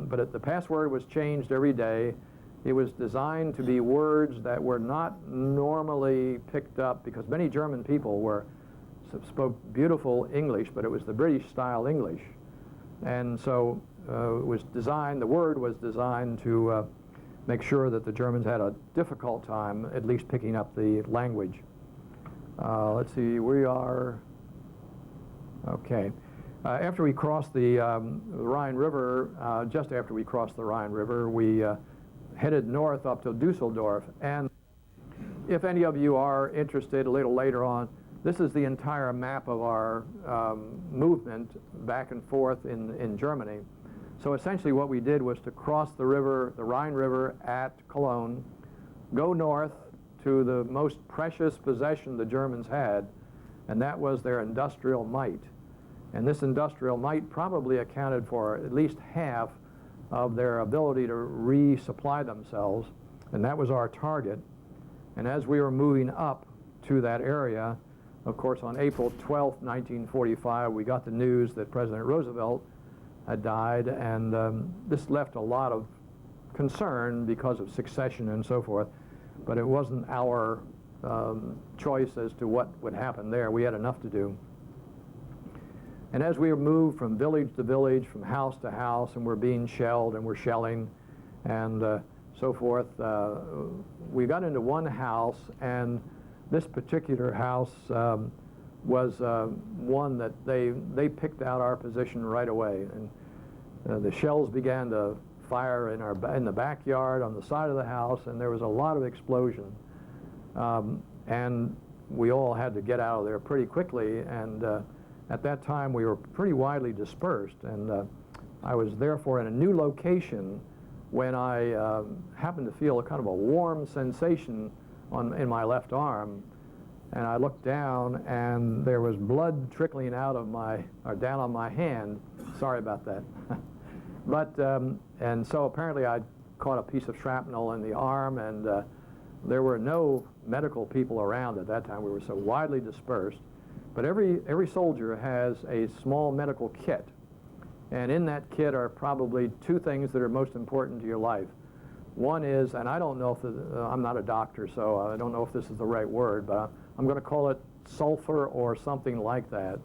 but the password was changed every day. It was designed to be words that were not normally picked up, because many German people spoke beautiful English, but it was the British-style English. And so the word was designed to make sure that the Germans had a difficult time at least picking up the language. Let's see, we are, okay. After we crossed the Rhine River, just after we crossed the Rhine River, we headed north up to Dusseldorf. And if any of you are interested a little later on this is the entire map of our movement back and forth in Germany. So essentially what we did was to cross the river, the Rhine River at Cologne, go north to the most precious possession the Germans had, and that was their industrial might. And this industrial might probably accounted for at least half of their ability to resupply themselves, and that was our target. And as we were moving up to that area, of course, on April 12, 1945, we got the news that President Roosevelt had died, and this left a lot of concern because of succession and so forth, but it wasn't our choice as to what would happen there. We had enough to do. And as we moved from village to village, from house to house, and we're being shelled and we're shelling and so forth, we got into one house, and this particular house was one that they picked out our position right away. And the shells began to fire in the backyard, on the side of the house, and there was a lot of explosion. And we all had to get out of there pretty quickly, and at that time we were pretty widely dispersed, and I was therefore in a new location when I happened to feel a kind of a warm sensation in my left arm, and I looked down and there was blood trickling out of down on my hand. Sorry about that. But and so apparently I caught a piece of shrapnel in the arm, and there were no medical people around at that time. We were so widely dispersed. But every soldier has a small medical kit, and in that kit are probably two things that are most important to your life. One is, and I don't know if I'm not a doctor, so I don't know if this is the right word, but I'm going to call it sulfur or something like that.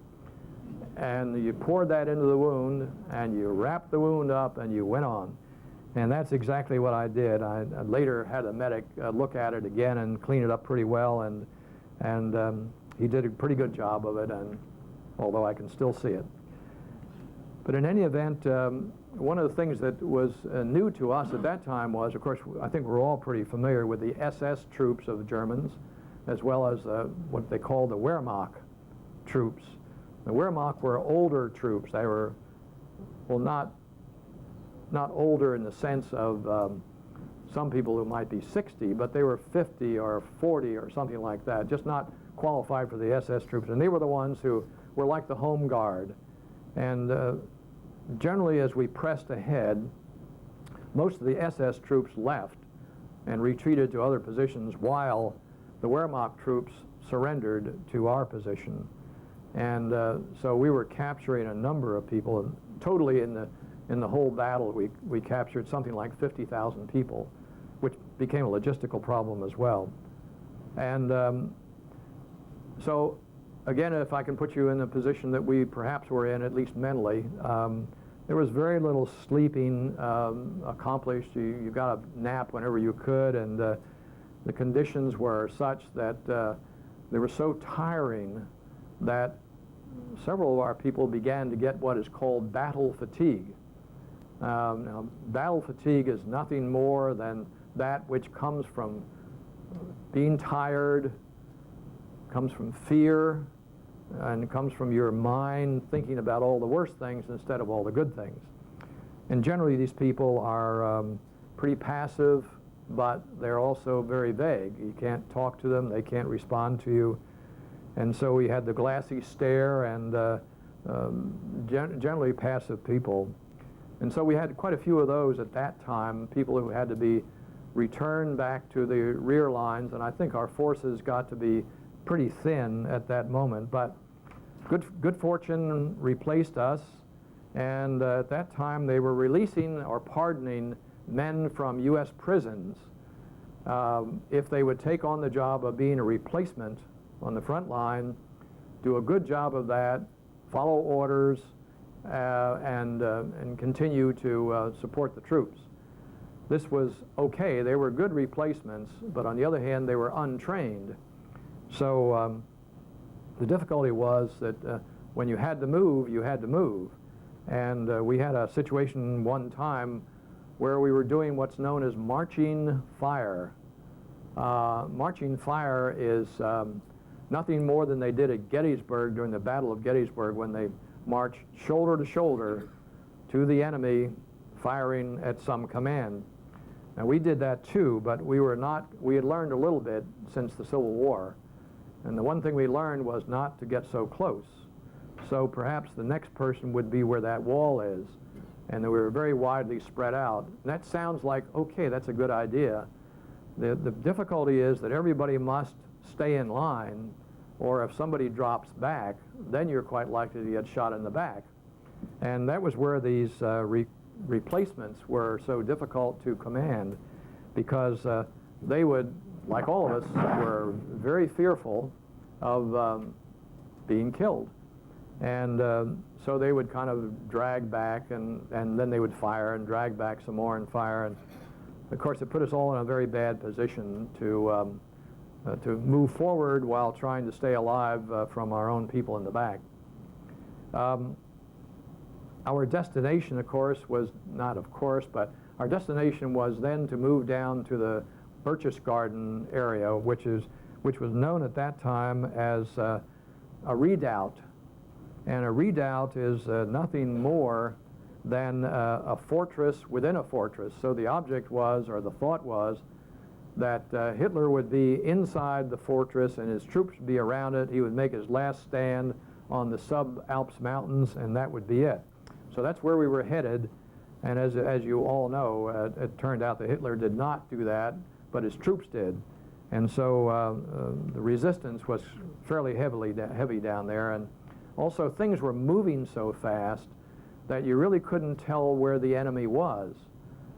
And you poured that into the wound, and you wrapped the wound up, and you went on. And that's exactly what I did. I later had a medic look at it again and clean it up pretty well, and he did a pretty good job of it, and although I can still see it. But in any event, one of the things that was new to us at that time was, of course, I think we're all pretty familiar with the SS troops of the Germans, as well as what they call the Wehrmacht troops. The Wehrmacht were older troops. They were, well, not older in the sense of some people who might be 60, but they were 50 or 40 or something like that, just not qualified for the SS troops. And they were the ones who were like the home guard. And generally, as we pressed ahead, most of the SS troops left and retreated to other positions while the Wehrmacht troops surrendered to our position. And so we were capturing a number of people, and totally in the whole battle we captured something like 50,000 people, which became a logistical problem as well. And so again, if I can put you in the position that we perhaps were in, at least mentally, there was very little sleeping accomplished. You got a nap whenever you could, and the conditions were such that they were so tiring that several of our people began to get what is called battle fatigue. Now, battle fatigue is nothing more than that which comes from being tired, comes from fear, and comes from your mind thinking about all the worst things instead of all the good things. And generally these people are pretty passive, but they're also very vague. You can't talk to them, they can't respond to you. And so we had the glassy stare and generally passive people. And so we had quite a few of those at that time, people who had to be returned back to the rear lines, and I think our forces got to be pretty thin at that moment, but good fortune replaced us, and at that time they were releasing or pardoning men from U.S. prisons if they would take on the job of being a replacement on the front line, do a good job of that, follow orders, and continue to support the troops. This was okay. They were good replacements, but on the other hand, they were untrained. So the difficulty was that when you had to move, you had to move. And we had a situation one time where we were doing what's known as marching fire. Marching fire is nothing more than they did at Gettysburg during the Battle of Gettysburg, when they marched shoulder to shoulder to the enemy, firing at some command. Now, we did that too, but we had learned a little bit since the Civil War. And the one thing we learned was not to get so close. So perhaps the next person would be where that wall is, and we were very widely spread out. And that sounds like, okay, that's a good idea. The difficulty is that everybody must stay in line, or if somebody drops back, then you're quite likely to get shot in the back. And that was where these replacements were so difficult to command, because they would, like all of us, were very fearful of being killed. And so they would kind of drag back, and then they would fire and drag back some more and fire. And of course, it put us all in a very bad position to move forward while trying to stay alive from our own people in the back. Our destination, of course, was not of course, but our destination was then to move down to the Birches Garden area, which was known at that time as a redoubt. And a redoubt is nothing more than a fortress within a fortress. So the object was, or the thought was, that Hitler would be inside the fortress and his troops would be around it. He would make his last stand on the sub-Alps mountains, and that would be it. So that's where we were headed. And as you all know, it turned out that Hitler did not do that, but his troops did. And so the resistance was fairly heavy down there. And also, things were moving so fast that you really couldn't tell where the enemy was.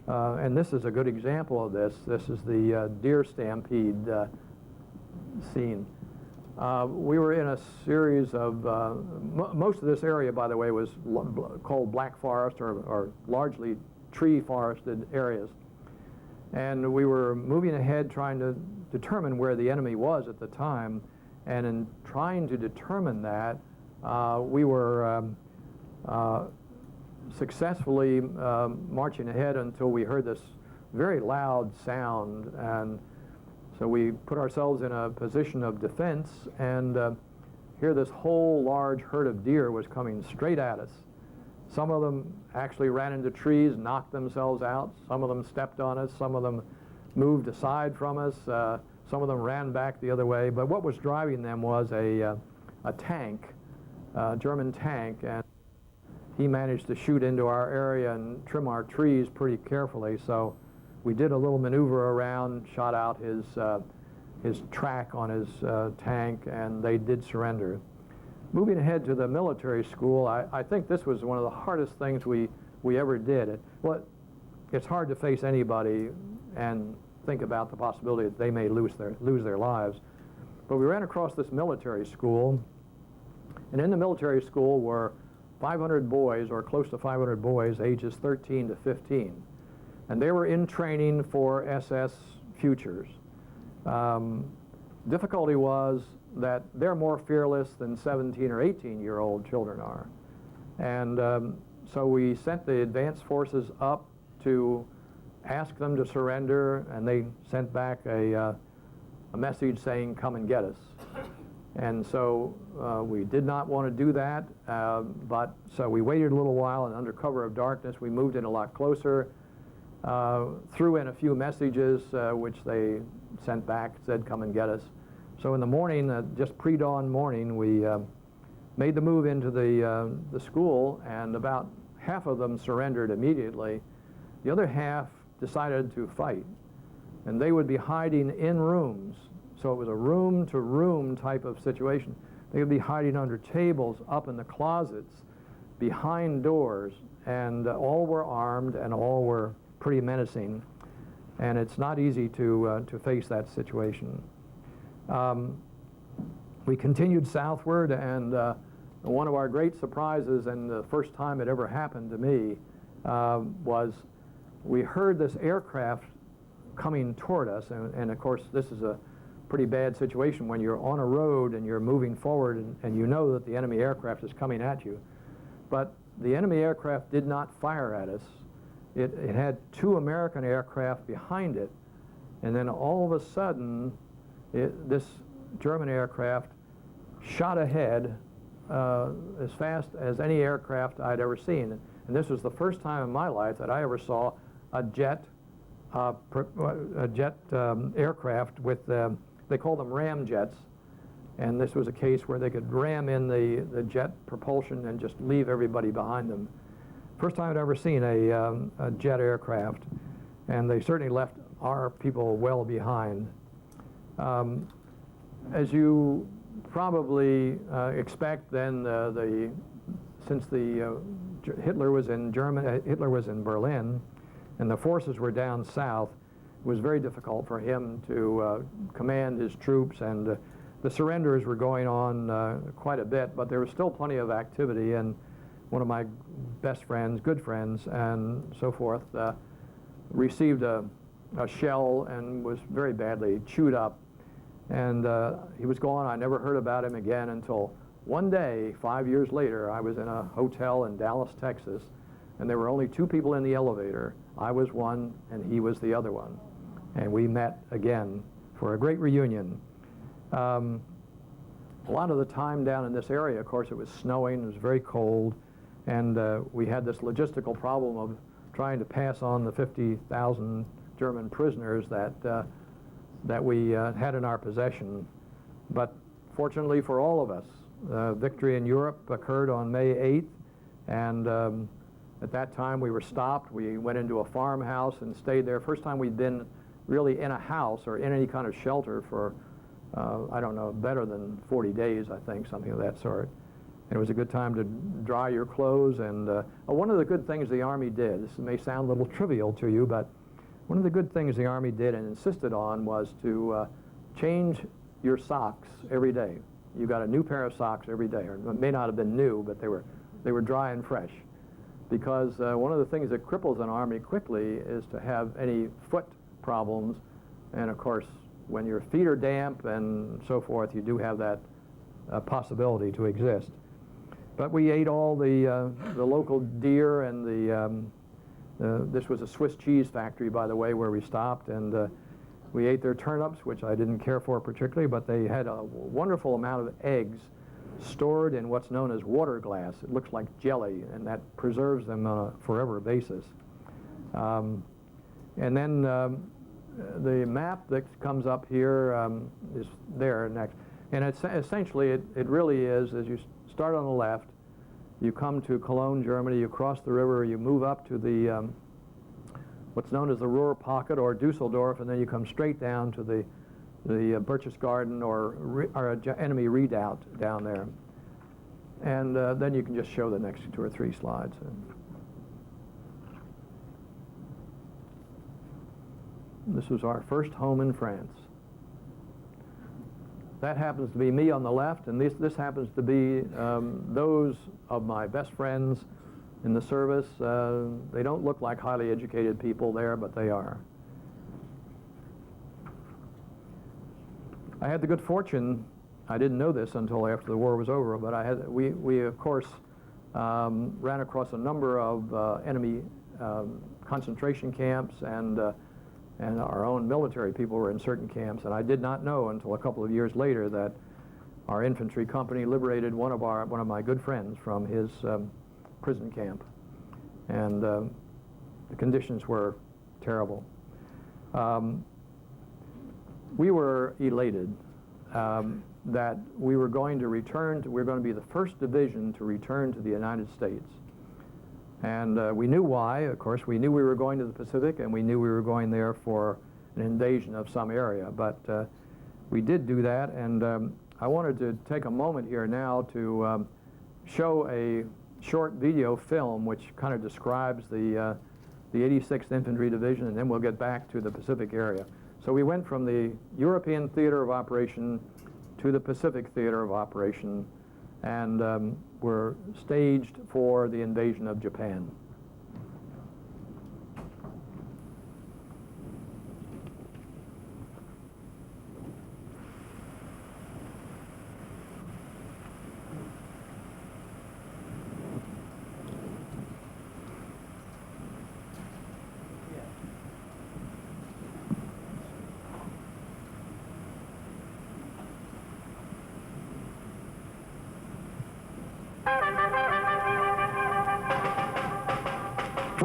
And this is a good example of this. This is the deer stampede scene. We were in a series of, most of this area, by the way, was called Black Forest, or largely tree forested areas. And we were moving ahead trying to determine where the enemy was at the time. And in trying to determine that, we were successfully marching ahead until we heard this very loud sound. And so we put ourselves in a position of defense, and here this whole large herd of deer was coming straight at us. Some of them actually ran into trees, knocked themselves out. Some of them stepped on us. Some of them moved aside from us. Some of them ran back the other way. But what was driving them was a tank, a German tank, and he managed to shoot into our area and trim our trees pretty carefully. So we did a little maneuver around, shot out his track on his tank, and they did surrender. Moving ahead to the military school, I think this was one of the hardest things we ever did. It's hard to face anybody and think about the possibility that they may lose their lives. But we ran across this military school, and in the military school were 500 boys, or close to 500 boys, ages 13 to 15. And they were in training for SS futures. Difficulty was that they're more fearless than 17 or 18-year-old children are. And so we sent the advanced forces up to ask them to surrender, and they sent back a message saying, "Come and get us." And so we did not want to do that, but so we waited a little while, and under cover of darkness we moved in a lot closer, threw in a few messages which they sent back, said, "Come and get us." So in the morning, just pre-dawn morning, we made the move into the school, and about half of them surrendered immediately. The other half decided to fight, and they would be hiding in rooms. So it was a room-to-room type of situation. They would be hiding under tables, up in the closets, behind doors, and all were armed and all were pretty menacing. And it's not easy to face that situation. We continued southward, and one of our great surprises, and the first time it ever happened to me, was we heard this aircraft coming toward us. And of course, this is a pretty bad situation when you're on a road and you're moving forward, and you know that the enemy aircraft is coming at you. But the enemy aircraft did not fire at us. It had two American aircraft behind it, and then all of a sudden this German aircraft shot ahead as fast as any aircraft I'd ever seen. And this was the first time in my life that I ever saw a jet aircraft with, they call them ram jets. And this was a case where they could ram in the jet propulsion and just leave everybody behind them. First time I'd ever seen a jet aircraft, and they certainly left our people well behind. As you probably expect, then since Hitler was in Berlin, and the forces were down south, it was very difficult for him to command his troops, and the surrenders were going on quite a bit, but there was still plenty of activity. And one of my best friends, good friends, and so forth, received a shell and was very badly chewed up. And he was gone. I never heard about him again until one day, 5 years later, I was in a hotel in Dallas, Texas, and there were only two people in the elevator. I was one, and he was the other one. And we met again for a great reunion. A lot of the time down in this area, of course, it was snowing, it was very cold, and we had this logistical problem of trying to pass on the 50,000 German prisoners that we had in our possession. But fortunately for all of us, victory in Europe occurred on May 8th, and at that time we were stopped. We went into a farmhouse and stayed there. First time we'd been really in a house or in any kind of shelter for I don't know, better than 40 days, I think, something of that sort. And it was a good time to dry your clothes. And one of the good things the Army did, this may sound a little trivial to you, but one of the good things the Army did and insisted on was to change your socks every day. You got a new pair of socks every day, or it may not have been new, but they were dry and fresh. Because one of the things that cripples an Army quickly is to have any foot problems, and of course, when your feet are damp and so forth, you do have that possibility to exist. But we ate all the local deer, and this was a Swiss cheese factory, by the way, where we stopped, and we ate their turnips, which I didn't care for particularly, but they had a wonderful amount of eggs stored in what's known as water glass. It looks like jelly, and that preserves them on a forever basis. And then the map that comes up here is there next. And it's essentially, it really is, as you start on the left, you come to Cologne, Germany, you cross the river, you move up to the what's known as the Ruhr Pocket or Dusseldorf, and then you come straight down to the Berchtesgaden or enemy redoubt down there. And then you can just show the next 2 or 3 slides. This was our first home in France. That happens to be me on the left, and this happens to be those of my best friends in the service. They don't look like highly educated people there, but they are. I had the good fortune, I didn't know this until after the war was over, but we of course ran across a number of enemy concentration camps, and our own military people were in certain camps, and I did not know until a couple of years later that our infantry company liberated one of my good friends from his prison camp, and the conditions were terrible. We were elated that we were going to return we were going to be the first division to return to the United States. And we knew why. Of course, we knew we were going to the Pacific, and we knew we were going there for an invasion of some area. But we did do that, and I wanted to take a moment here now to show a short video film which kind of describes the 86th Infantry Division, and then we'll get back to the Pacific area. So we went from the European theater of operation to the Pacific theater of operation, and were staged for the invasion of Japan.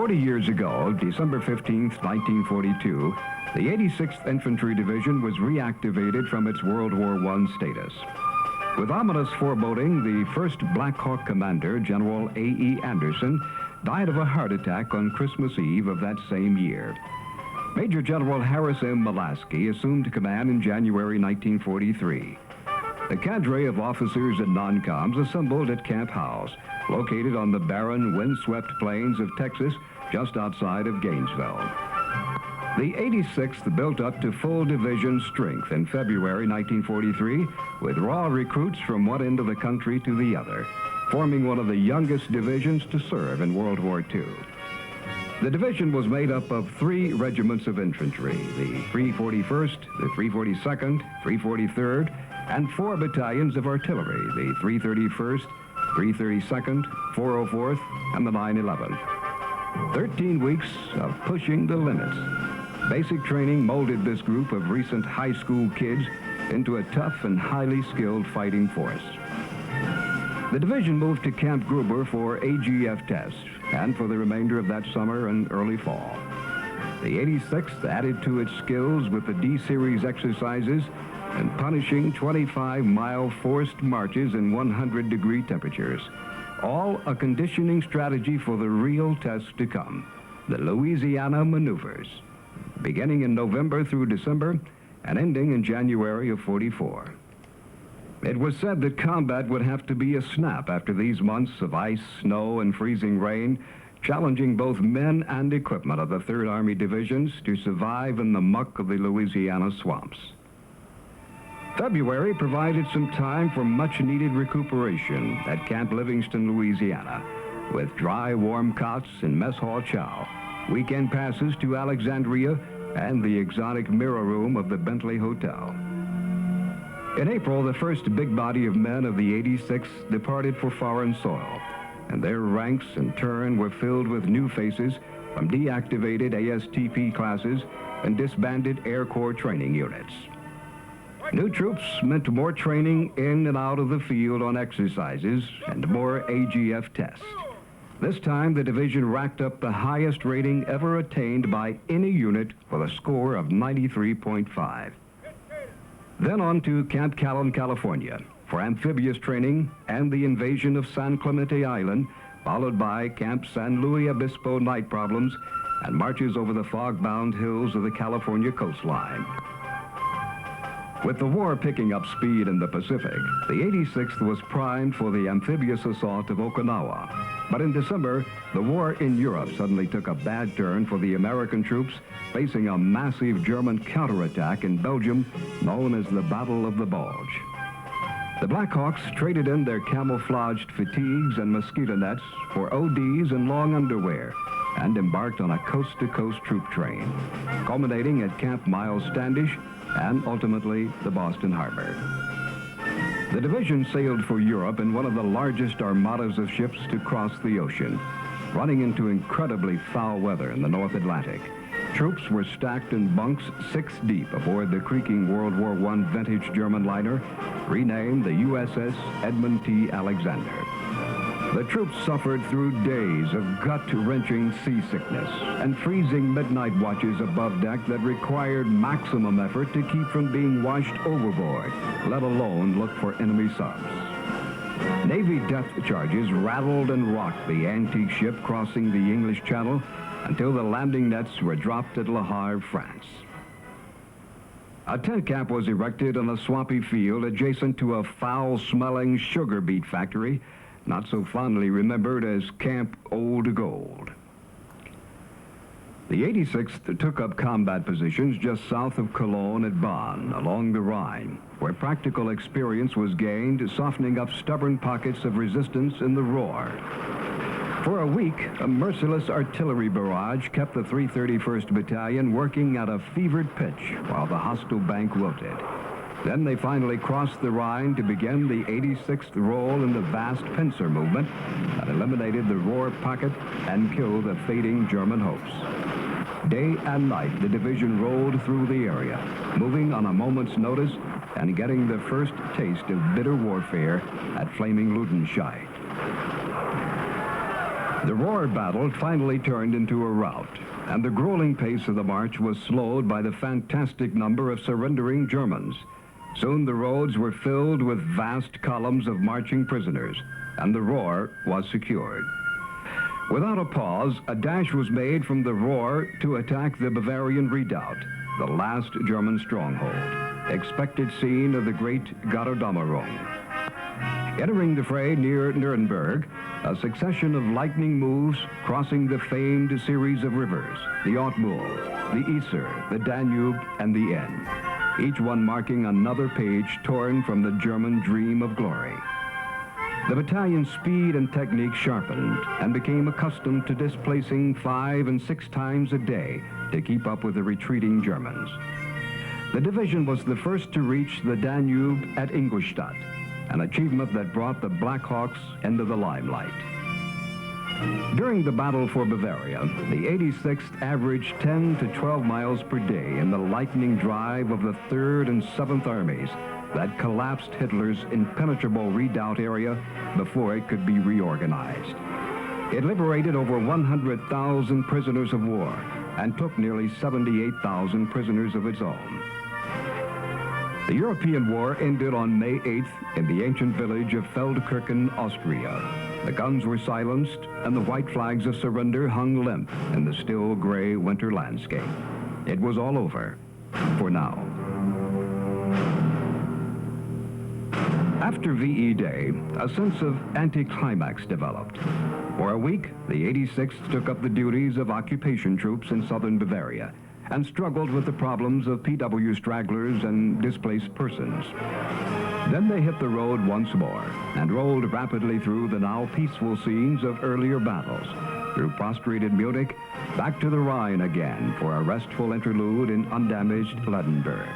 40 years ago, December 15th, 1942, the 86th Infantry Division was reactivated from its World War I status. With ominous foreboding, the first Black Hawk commander, General A.E. Anderson, died of a heart attack on Christmas Eve of that same year. Major General Harris M. Mulaski assumed command in January 1943. The cadre of officers and non-coms assembled at Camp House, located on the barren, windswept plains of Texas, just outside of Gainesville. The 86th built up to full division strength in February 1943, with raw recruits from one end of the country to the other, forming one of the youngest divisions to serve in World War II. The division was made up of 3 regiments of infantry, the 341st, the 342nd, 343rd, and 4 battalions of artillery, the 331st, 332nd, 404th, and the 911th. 13 weeks of pushing the limits. Basic training molded this group of recent high school kids into a tough and highly skilled fighting force. The division moved to Camp Gruber for AGF tests and for the remainder of that summer and early fall. The 86th added to its skills with the D-Series exercises and punishing 25-mile forced marches in 100-degree temperatures, all a conditioning strategy for the real test to come, the Louisiana maneuvers, beginning in November through December and ending in January of '44. It was said that combat would have to be a snap after these months of ice, snow, and freezing rain, challenging both men and equipment of the 3rd Army divisions to survive in the muck of the Louisiana swamps. February provided some time for much-needed recuperation at Camp Livingston, Louisiana, with dry, warm cots and mess hall chow, weekend passes to Alexandria, and the exotic mirror room of the Bentley Hotel. In April, the first big body of men of the 86th departed for foreign soil, and their ranks in turn were filled with new faces from deactivated ASTP classes and disbanded Air Corps training units. New troops meant more training in and out of the field on exercises and more AGF tests. This time, the division racked up the highest rating ever attained by any unit with a score of 93.5. Then on to Camp Callan, California, for amphibious training and the invasion of San Clemente Island, followed by Camp San Luis Obispo night problems and marches over the fog-bound hills of the California coastline. With the war picking up speed in the Pacific, the 86th was primed for the amphibious assault of Okinawa. But in December, the war in Europe suddenly took a bad turn for the American troops, facing a massive German counterattack in Belgium known as the Battle of the Bulge. The Black Hawks traded in their camouflaged fatigues and mosquito nets for ODs and long underwear and embarked on a coast-to-coast troop train, culminating at Camp Miles Standish and ultimately the Boston Harbor. The division sailed for Europe in one of the largest armadas of ships to cross the ocean, running into incredibly foul weather in the North Atlantic. Troops were stacked in bunks 6 deep aboard the creaking World War I vintage German liner, renamed the USS Edmund T. Alexander. The troops suffered through days of gut-wrenching seasickness and freezing midnight watches above deck that required maximum effort to keep from being washed overboard, let alone look for enemy subs. Navy depth charges rattled and rocked the antique ship crossing the English Channel until the landing nets were dropped at Le Havre, France. A tent camp was erected on a swampy field adjacent to a foul-smelling sugar beet factory, not so fondly remembered as Camp Old Gold. The 86th took up combat positions just south of Cologne at Bonn, along the Rhine, where practical experience was gained, softening up stubborn pockets of resistance in the Ruhr. For a week, a merciless artillery barrage kept the 331st Battalion working at a fevered pitch while the hostile bank wilted. Then they finally crossed the Rhine to begin the 86th role in the vast pincer movement that eliminated the Ruhr pocket and killed the fading German hopes. Day and night, the division rolled through the area, moving on a moment's notice and getting the first taste of bitter warfare at flaming Ludenscheid. The Ruhr battle finally turned into a rout, and the grueling pace of the march was slowed by the fantastic number of surrendering Germans. Soon the roads were filled with vast columns of marching prisoners, and the Ruhr was secured. Without a pause, a dash was made from the Ruhr to attack the Bavarian redoubt, the last German stronghold, expected scene of the great Garderoberung. Entering the fray near Nuremberg, a succession of lightning moves crossing the famed series of rivers, the Ottmühl, the Isar, the Danube, and the Aisne, each one marking another page torn from the German dream of glory. The battalion's speed and technique sharpened and became accustomed to displacing 5 and 6 times a day to keep up with the retreating Germans. The division was the first to reach the Danube at Ingolstadt, an achievement that brought the Black Hawks into the limelight. During the battle for Bavaria, the 86th averaged 10 to 12 miles per day in the lightning drive of the 3rd and 7th Armies that collapsed Hitler's impenetrable redoubt area before it could be reorganized. It liberated over 100,000 prisoners of war and took nearly 78,000 prisoners of its own. The European war ended on May 8th in the ancient village of Feldkirchen, Austria. The guns were silenced and the white flags of surrender hung limp in the still gray winter landscape. It was all over, for now. After VE Day, a sense of anticlimax developed. For a week, the 86th took up the duties of occupation troops in southern Bavaria and struggled with the problems of PW stragglers and displaced persons. Then they hit the road once more and rolled rapidly through the now peaceful scenes of earlier battles, through prostrated Munich, back to the Rhine again for a restful interlude in undamaged Ledenburg.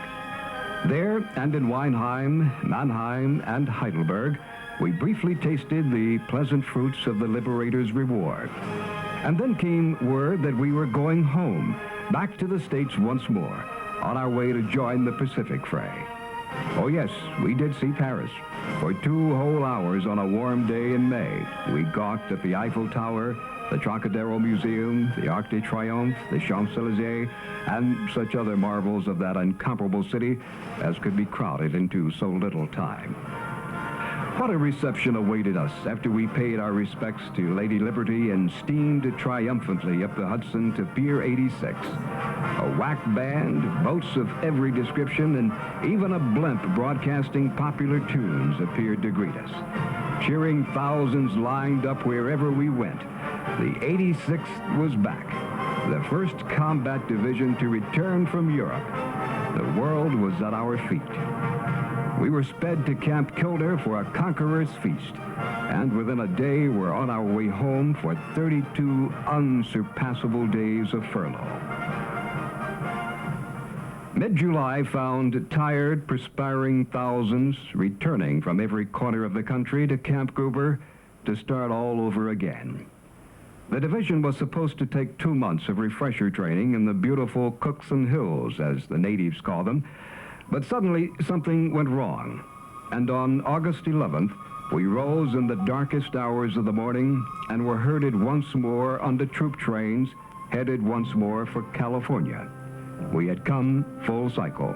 There, and in Weinheim, Mannheim, and Heidelberg, we briefly tasted the pleasant fruits of the liberator's reward. And then came word that we were going home, back to the States once more, on our way to join the Pacific fray. Oh yes, we did see Paris. For 2 whole hours on a warm day in May, we gawked at the Eiffel Tower, the Trocadero Museum, the Arc de Triomphe, the Champs-Élysées, and such other marvels of that incomparable city as could be crowded into so little time. What a reception awaited us after we paid our respects to Lady Liberty and steamed triumphantly up the Hudson to Pier 86. A whack band, boats of every description, and even a blimp broadcasting popular tunes appeared to greet us. Cheering thousands lined up wherever we went. The 86th was back, the first combat division to return from Europe. The world was at our feet. We were sped to Camp Kilder for a conqueror's feast, and within a day were on our way home for 32 unsurpassable days of furlough. Mid-July found tired, perspiring thousands returning from every corner of the country to Camp Gruber to start all over again. The division was supposed to take 2 months of refresher training in the beautiful Cookson Hills, as the natives call them, but suddenly something went wrong, and on August 11th, we rose in the darkest hours of the morning and were herded once more on the troop trains, headed once more for California. We had come full cycle,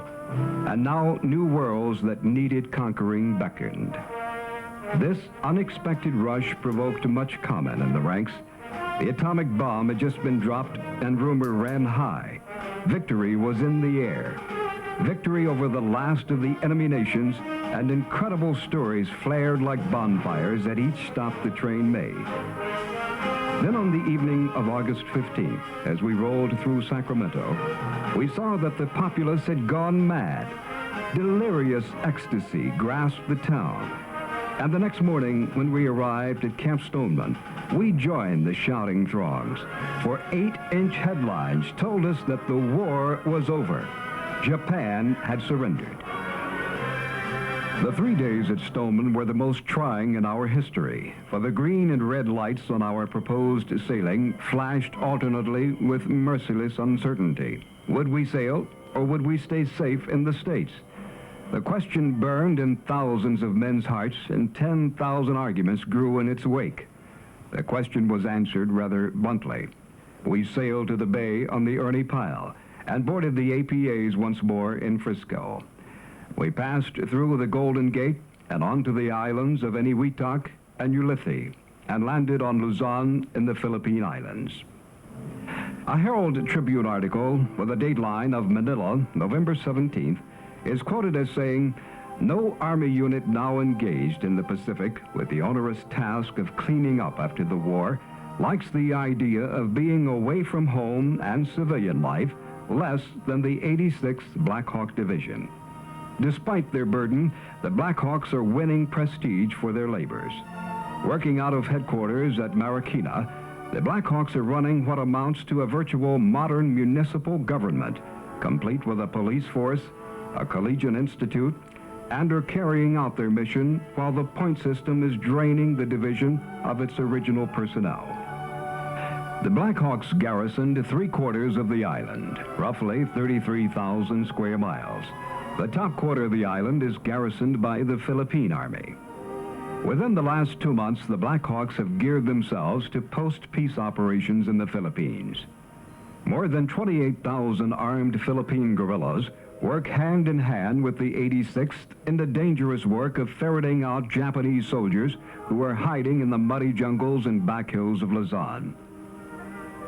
and now new worlds that needed conquering beckoned. This unexpected rush provoked much comment in the ranks. The atomic bomb had just been dropped, and rumor ran high. Victory was in the air. Victory over the last of the enemy nations, and incredible stories flared like bonfires at each stop the train made. Then on the evening of August 15th, as we rolled through Sacramento, we saw that the populace had gone mad. Delirious ecstasy grasped the town. And the next morning, when we arrived at Camp Stoneman, we joined the shouting throngs, for 8-inch headlines told us that the war was over. Japan had surrendered. The 3 days at Stoneman were the most trying in our history, for the green and red lights on our proposed sailing flashed alternately with merciless uncertainty. Would we sail, or would we stay safe in the States? The question burned in thousands of men's hearts, and 10,000 arguments grew in its wake. The question was answered rather bluntly. We sailed to the bay on the Ernie Pyle and boarded the APAs once more in Frisco. We passed through the Golden Gate and onto the islands of Eniwetok and Ulithi and landed on Luzon in the Philippine Islands. A Herald Tribune article with a dateline of Manila, November 17th, is quoted as saying, "No Army unit now engaged in the Pacific with the onerous task of cleaning up after the war likes the idea of being away from home and civilian life less than the 86th Black Hawk Division. Despite their burden, the Black Hawks are winning prestige for their labors. Working out of headquarters at Marikina, the Black Hawks are running what amounts to a virtual modern municipal government, complete with a police force, a collegiate institute, and are carrying out their mission while the point system is draining the division of its original personnel." The Black Hawks garrisoned 3/4 of the island, roughly 33,000 square miles. The top quarter of the island is garrisoned by the Philippine Army. Within the last 2 months, the Black Hawks have geared themselves to post-peace operations in the Philippines. More than 28,000 armed Philippine guerrillas work hand in hand with the 86th in the dangerous work of ferreting out Japanese soldiers who are hiding in the muddy jungles and back hills of Luzon.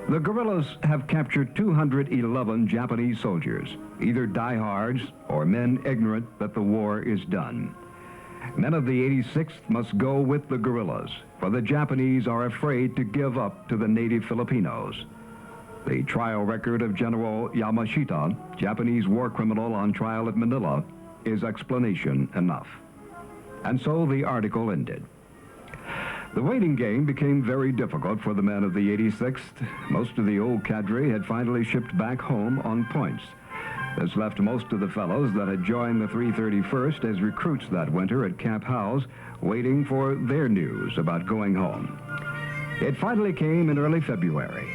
The guerrillas have captured 211 Japanese soldiers, either diehards or men ignorant that the war is done. Men of the 86th must go with the guerrillas, for the Japanese are afraid to give up to the native Filipinos. The trial record of General Yamashita, Japanese war criminal on trial at Manila, is explanation enough. And so the article ended. The waiting game became very difficult for the men of the 86th. Most of the old cadre had finally shipped back home on points. This left most of the fellows that had joined the 331st as recruits that winter at Camp Howes, waiting for their news about going home. It finally came in early February.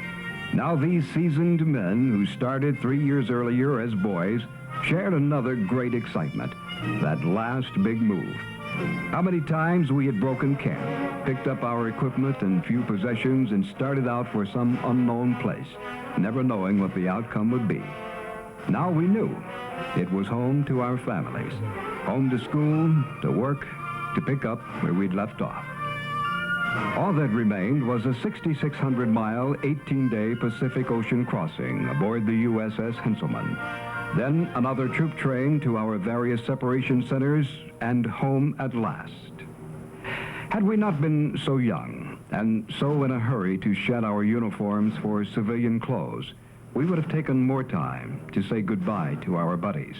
Now these seasoned men who started 3 years earlier as boys shared another great excitement, that last big move. How many times we had broken camp, picked up our equipment and few possessions and started out for some unknown place, never knowing what the outcome would be. Now we knew it was home to our families, home to school, to work, to pick up where we'd left off. All that remained was a 6,600-mile, 18-day Pacific Ocean crossing aboard the USS Henselman. Then another troop train to our various separation centers and home at last. Had we not been so young and so in a hurry to shed our uniforms for civilian clothes, we would have taken more time to say goodbye to our buddies.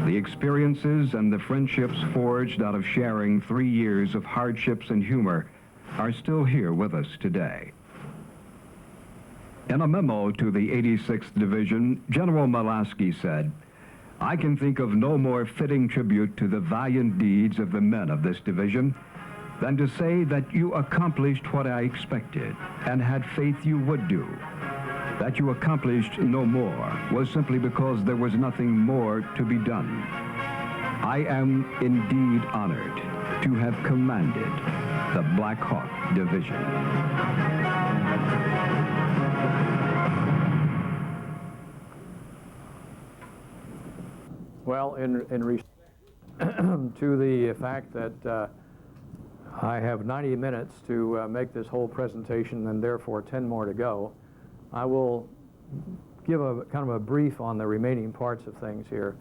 The experiences and the friendships forged out of sharing 3 years of hardships and humor are still here with us today. In a memo to the 86th Division, General Malasky said, "I can think of no more fitting tribute to the valiant deeds of the men of this division than to say that you accomplished what I expected and had faith you would do. That you accomplished no more was simply because there was nothing more to be done. I am indeed honored to have commanded the Black Hawk Division." Well, in response to the fact that I have 90 minutes to make this whole presentation and therefore 10 more to go, I will give a kind of a brief on the remaining parts of things here.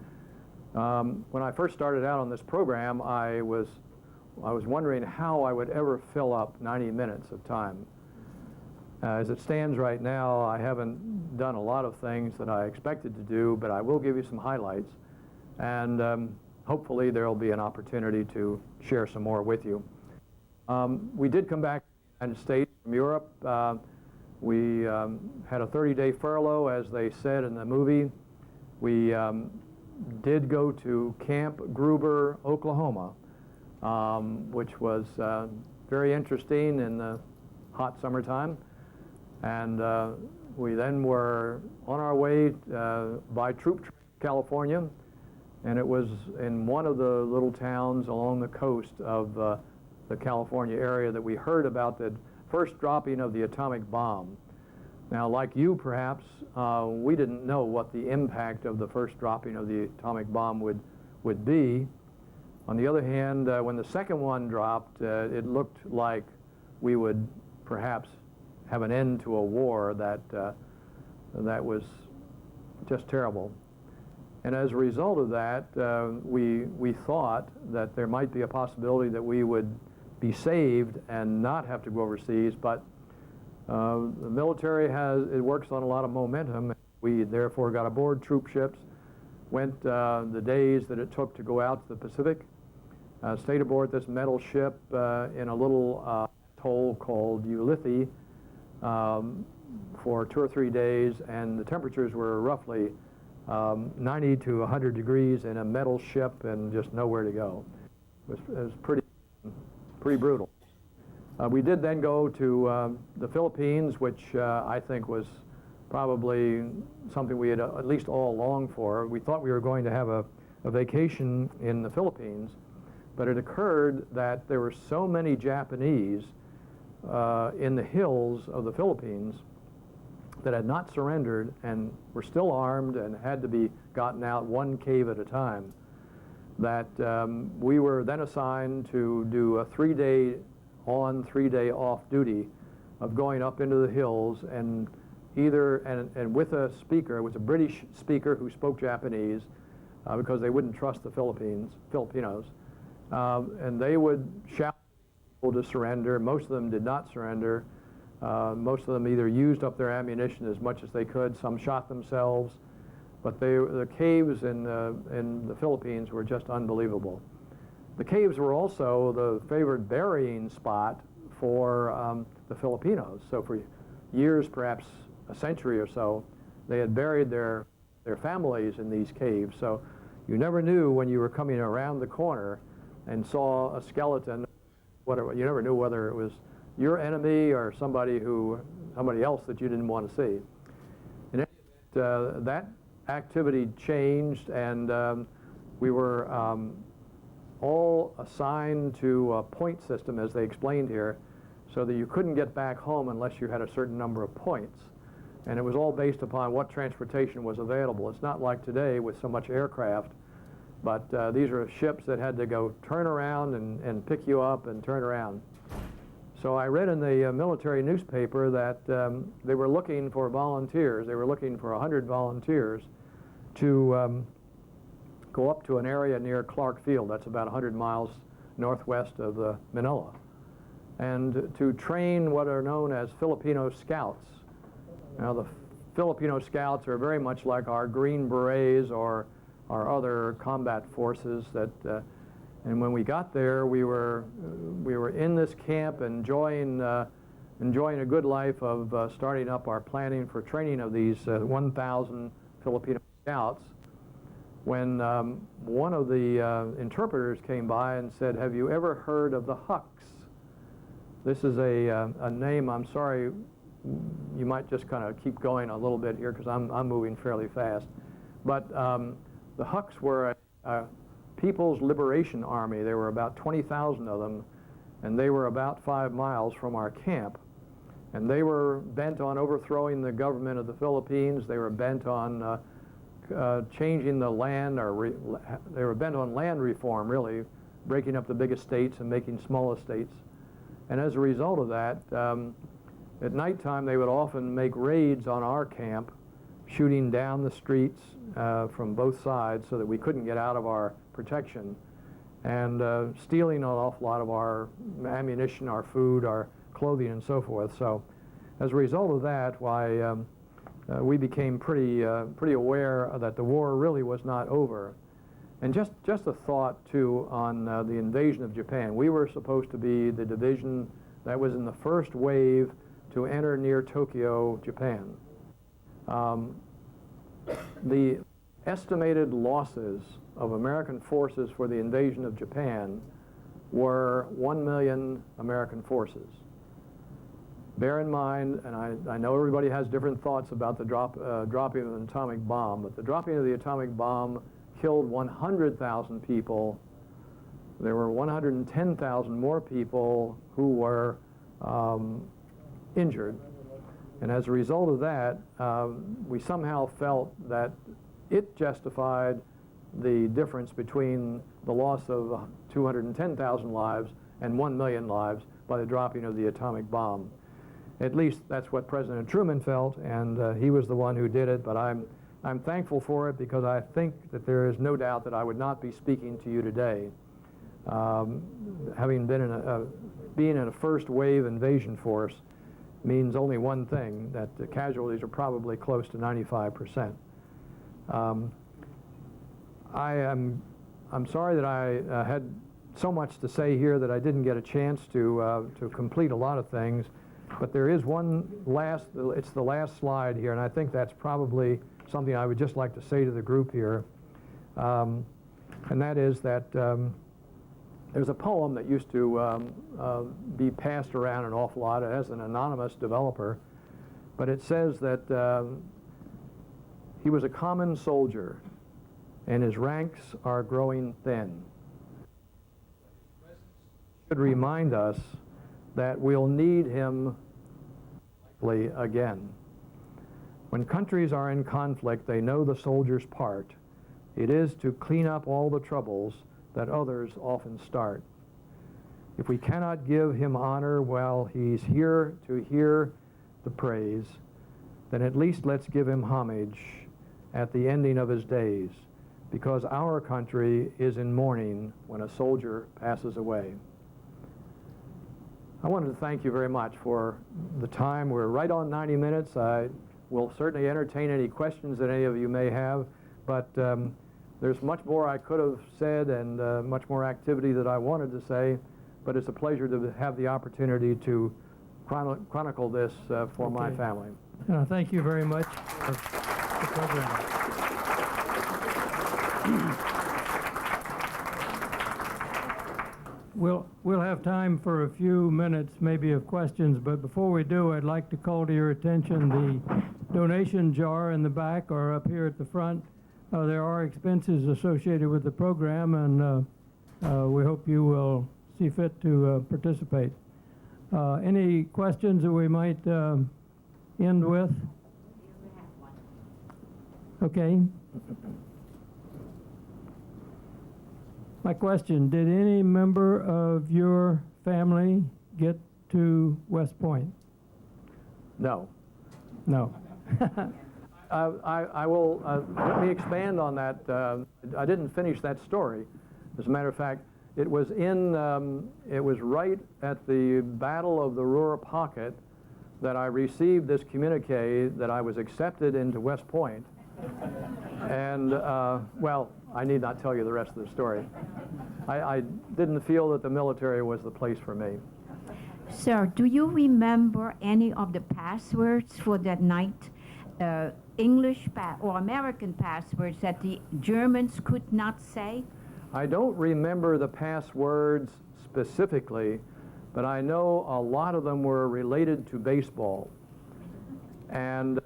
When I first started out on this program, I was wondering how I would ever fill up 90 minutes of time. As it stands right now, I haven't done a lot of things that I expected to do, but I will give you some highlights, and hopefully there will be an opportunity to share some more with you. We did come back to the United States from Europe. We had a 30-day furlough, as they said in the movie. We did go to Camp Gruber, Oklahoma, which was very interesting in the hot summertime. And we then were on our way by troop train to California, and it was in one of the little towns along the coast of the California area that we heard about that first dropping of the atomic bomb. Now, like you perhaps, we didn't know what the impact of the first dropping of the atomic bomb would be. On the other hand, when the second one dropped, it looked like we would perhaps have an end to a war that was just terrible. And as a result of that, we thought that there might be a possibility that we would be saved and not have to go overseas, but the military it works on a lot of momentum. We therefore got aboard troop ships, went the days that it took to go out to the Pacific, stayed aboard this metal ship in a little atoll called Ulithi for 2 or 3 days, and the temperatures were roughly 90 to 100 degrees in a metal ship and just nowhere to go. It was pretty brutal. We did then go to the Philippines, which I think was probably something we had at least all longed for. We thought we were going to have a vacation in the Philippines, but it occurred that there were so many Japanese in the hills of the Philippines that had not surrendered and were still armed and had to be gotten out one cave at a time, that we were then assigned to do a 3-day on, 3-day off duty of going up into the hills and and with a speaker. It was a British speaker who spoke Japanese because they wouldn't trust the Filipinos, and they would shout people to surrender. Most of them did not surrender. Most of them either used up their ammunition as much as they could. Some shot themselves, but the caves in the Philippines were just unbelievable. The caves were also the favored burying spot for the Filipinos. So for years, perhaps a century or so, they had buried their families in these caves. So you never knew when you were coming around the corner and saw a skeleton, whatever. You never knew whether it was your enemy or somebody else that you didn't want to see. And that activity changed, and we were all assigned to a point system, as they explained here, so that you couldn't get back home unless you had a certain number of points. And it was all based upon what transportation was available. It's not like today with so much aircraft, but these are ships that had to go turn around and pick you up and turn around. So I read in the military newspaper that they were looking for volunteers. They were looking for 100 volunteers to go up to an area near Clark Field. That's about 100 miles northwest of Manila, and to train what are known as Filipino scouts. Now, the Filipino scouts are very much like our Green Berets or our other combat forces and when we got there, we were in this camp enjoying a good life of starting up our planning for training of these 1,000 Filipino scouts, when one of the interpreters came by and said, "Have you ever heard of the Hucks?" This is a name. I'm sorry, you might just kind of keep going a little bit here because I'm moving fairly fast. But the Hucks were a People's Liberation Army. There were about 20,000 of them, and they were about 5 miles from our camp. And they were bent on overthrowing the government of the Philippines. They were bent on changing the land, they were bent on land reform, really, breaking up the big estates and making small estates. And as a result of that, at nighttime they would often make raids on our camp, shooting down the streets from both sides so that we couldn't get out of our protection, and stealing an awful lot of our ammunition, our food, our clothing, and so forth. So as a result of that, we became pretty aware that the war really was not over. And just a thought, too, on the invasion of Japan. We were supposed to be the division that was in the first wave to enter near Tokyo, Japan. The estimated losses of American forces for the invasion of Japan were 1 million American forces. Bear in mind, and I know everybody has different thoughts about the dropping of an atomic bomb, but the dropping of the atomic bomb killed 100,000 people. There were 110,000 more people who were injured. And as a result of that, we somehow felt that it justified the difference between the loss of 210,000 lives and 1 million lives by the dropping of the atomic bomb. At least that's what President Truman felt, and he was the one who did it, but I'm thankful for it because I think that there is no doubt that I would not be speaking to you today. Having been being in a first wave invasion force means only one thing, that the casualties are probably close to 95%. I'm sorry that I had so much to say here that I didn't get a chance to complete a lot of things, but there is one it's the last slide here, and I think that's probably something I would just like to say to the group here, and that is that there's a poem that used to be passed around an awful lot. It has an anonymous developer, but it says that he was a common soldier, and his ranks are growing thin. Should remind us that we'll need him again. When countries are in conflict, they know the soldier's part. It is to clean up all the troubles that others often start. If we cannot give him honor while he's here to hear the praise, then at least let's give him homage at the ending of his days, because our country is in mourning when a soldier passes away. I wanted to thank you very much for the time. We're right on 90 minutes. I will certainly entertain any questions that any of you may have, but there's much more I could have said and much more activity that I wanted to say, but it's a pleasure to have the opportunity to chronicle this for my family. Thank you very much for the program. We'll have time for a few minutes maybe of questions, but before we do, I'd like to call to your attention the donation jar in the back or up here at the front. There are expenses associated with the program, and we hope you will see fit to participate. Any questions that we might end with? Okay. My question, did any member of your family get to West Point? No. No. I will, let me expand on that. I didn't finish that story. As a matter of fact, it was right at the Battle of the Ruhr Pocket that I received this communique that I was accepted into West Point. And, well, I need not tell you the rest of the story. I didn't feel that the military was the place for me. Sir, do you remember any of the passwords for that night? English or American passwords that the Germans could not say? I don't remember the passwords specifically, but I know a lot of them were related to baseball. And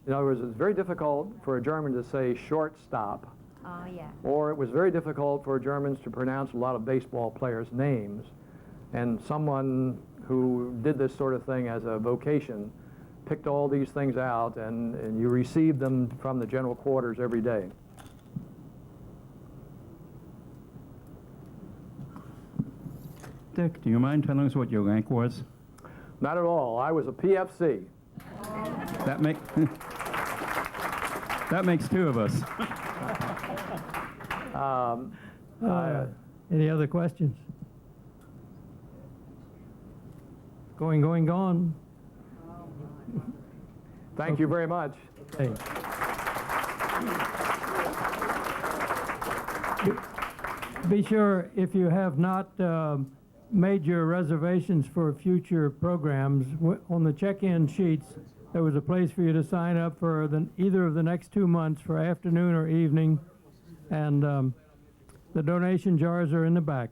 in other words, it's very difficult for a German to say shortstop. Oh, yeah. Or it was very difficult for Germans to pronounce a lot of baseball players' names. And someone who did this sort of thing as a vocation picked all these things out, and you received them from the general quarters every day. Dick, do you mind telling us what your rank was? Not at all. I was a PFC. That makes two of us. Any other questions? Gone. Thank you very much. Okay. Be sure, if you have not made your reservations for future programs, on the check-in sheets, there was a place for you to sign up for either of the next 2 months for afternoon or evening, and the donation jars are in the back.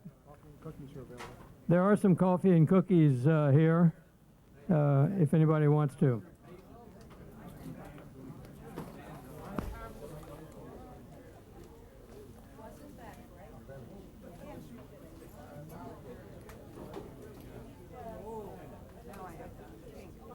There are some coffee and cookies here, if anybody wants to.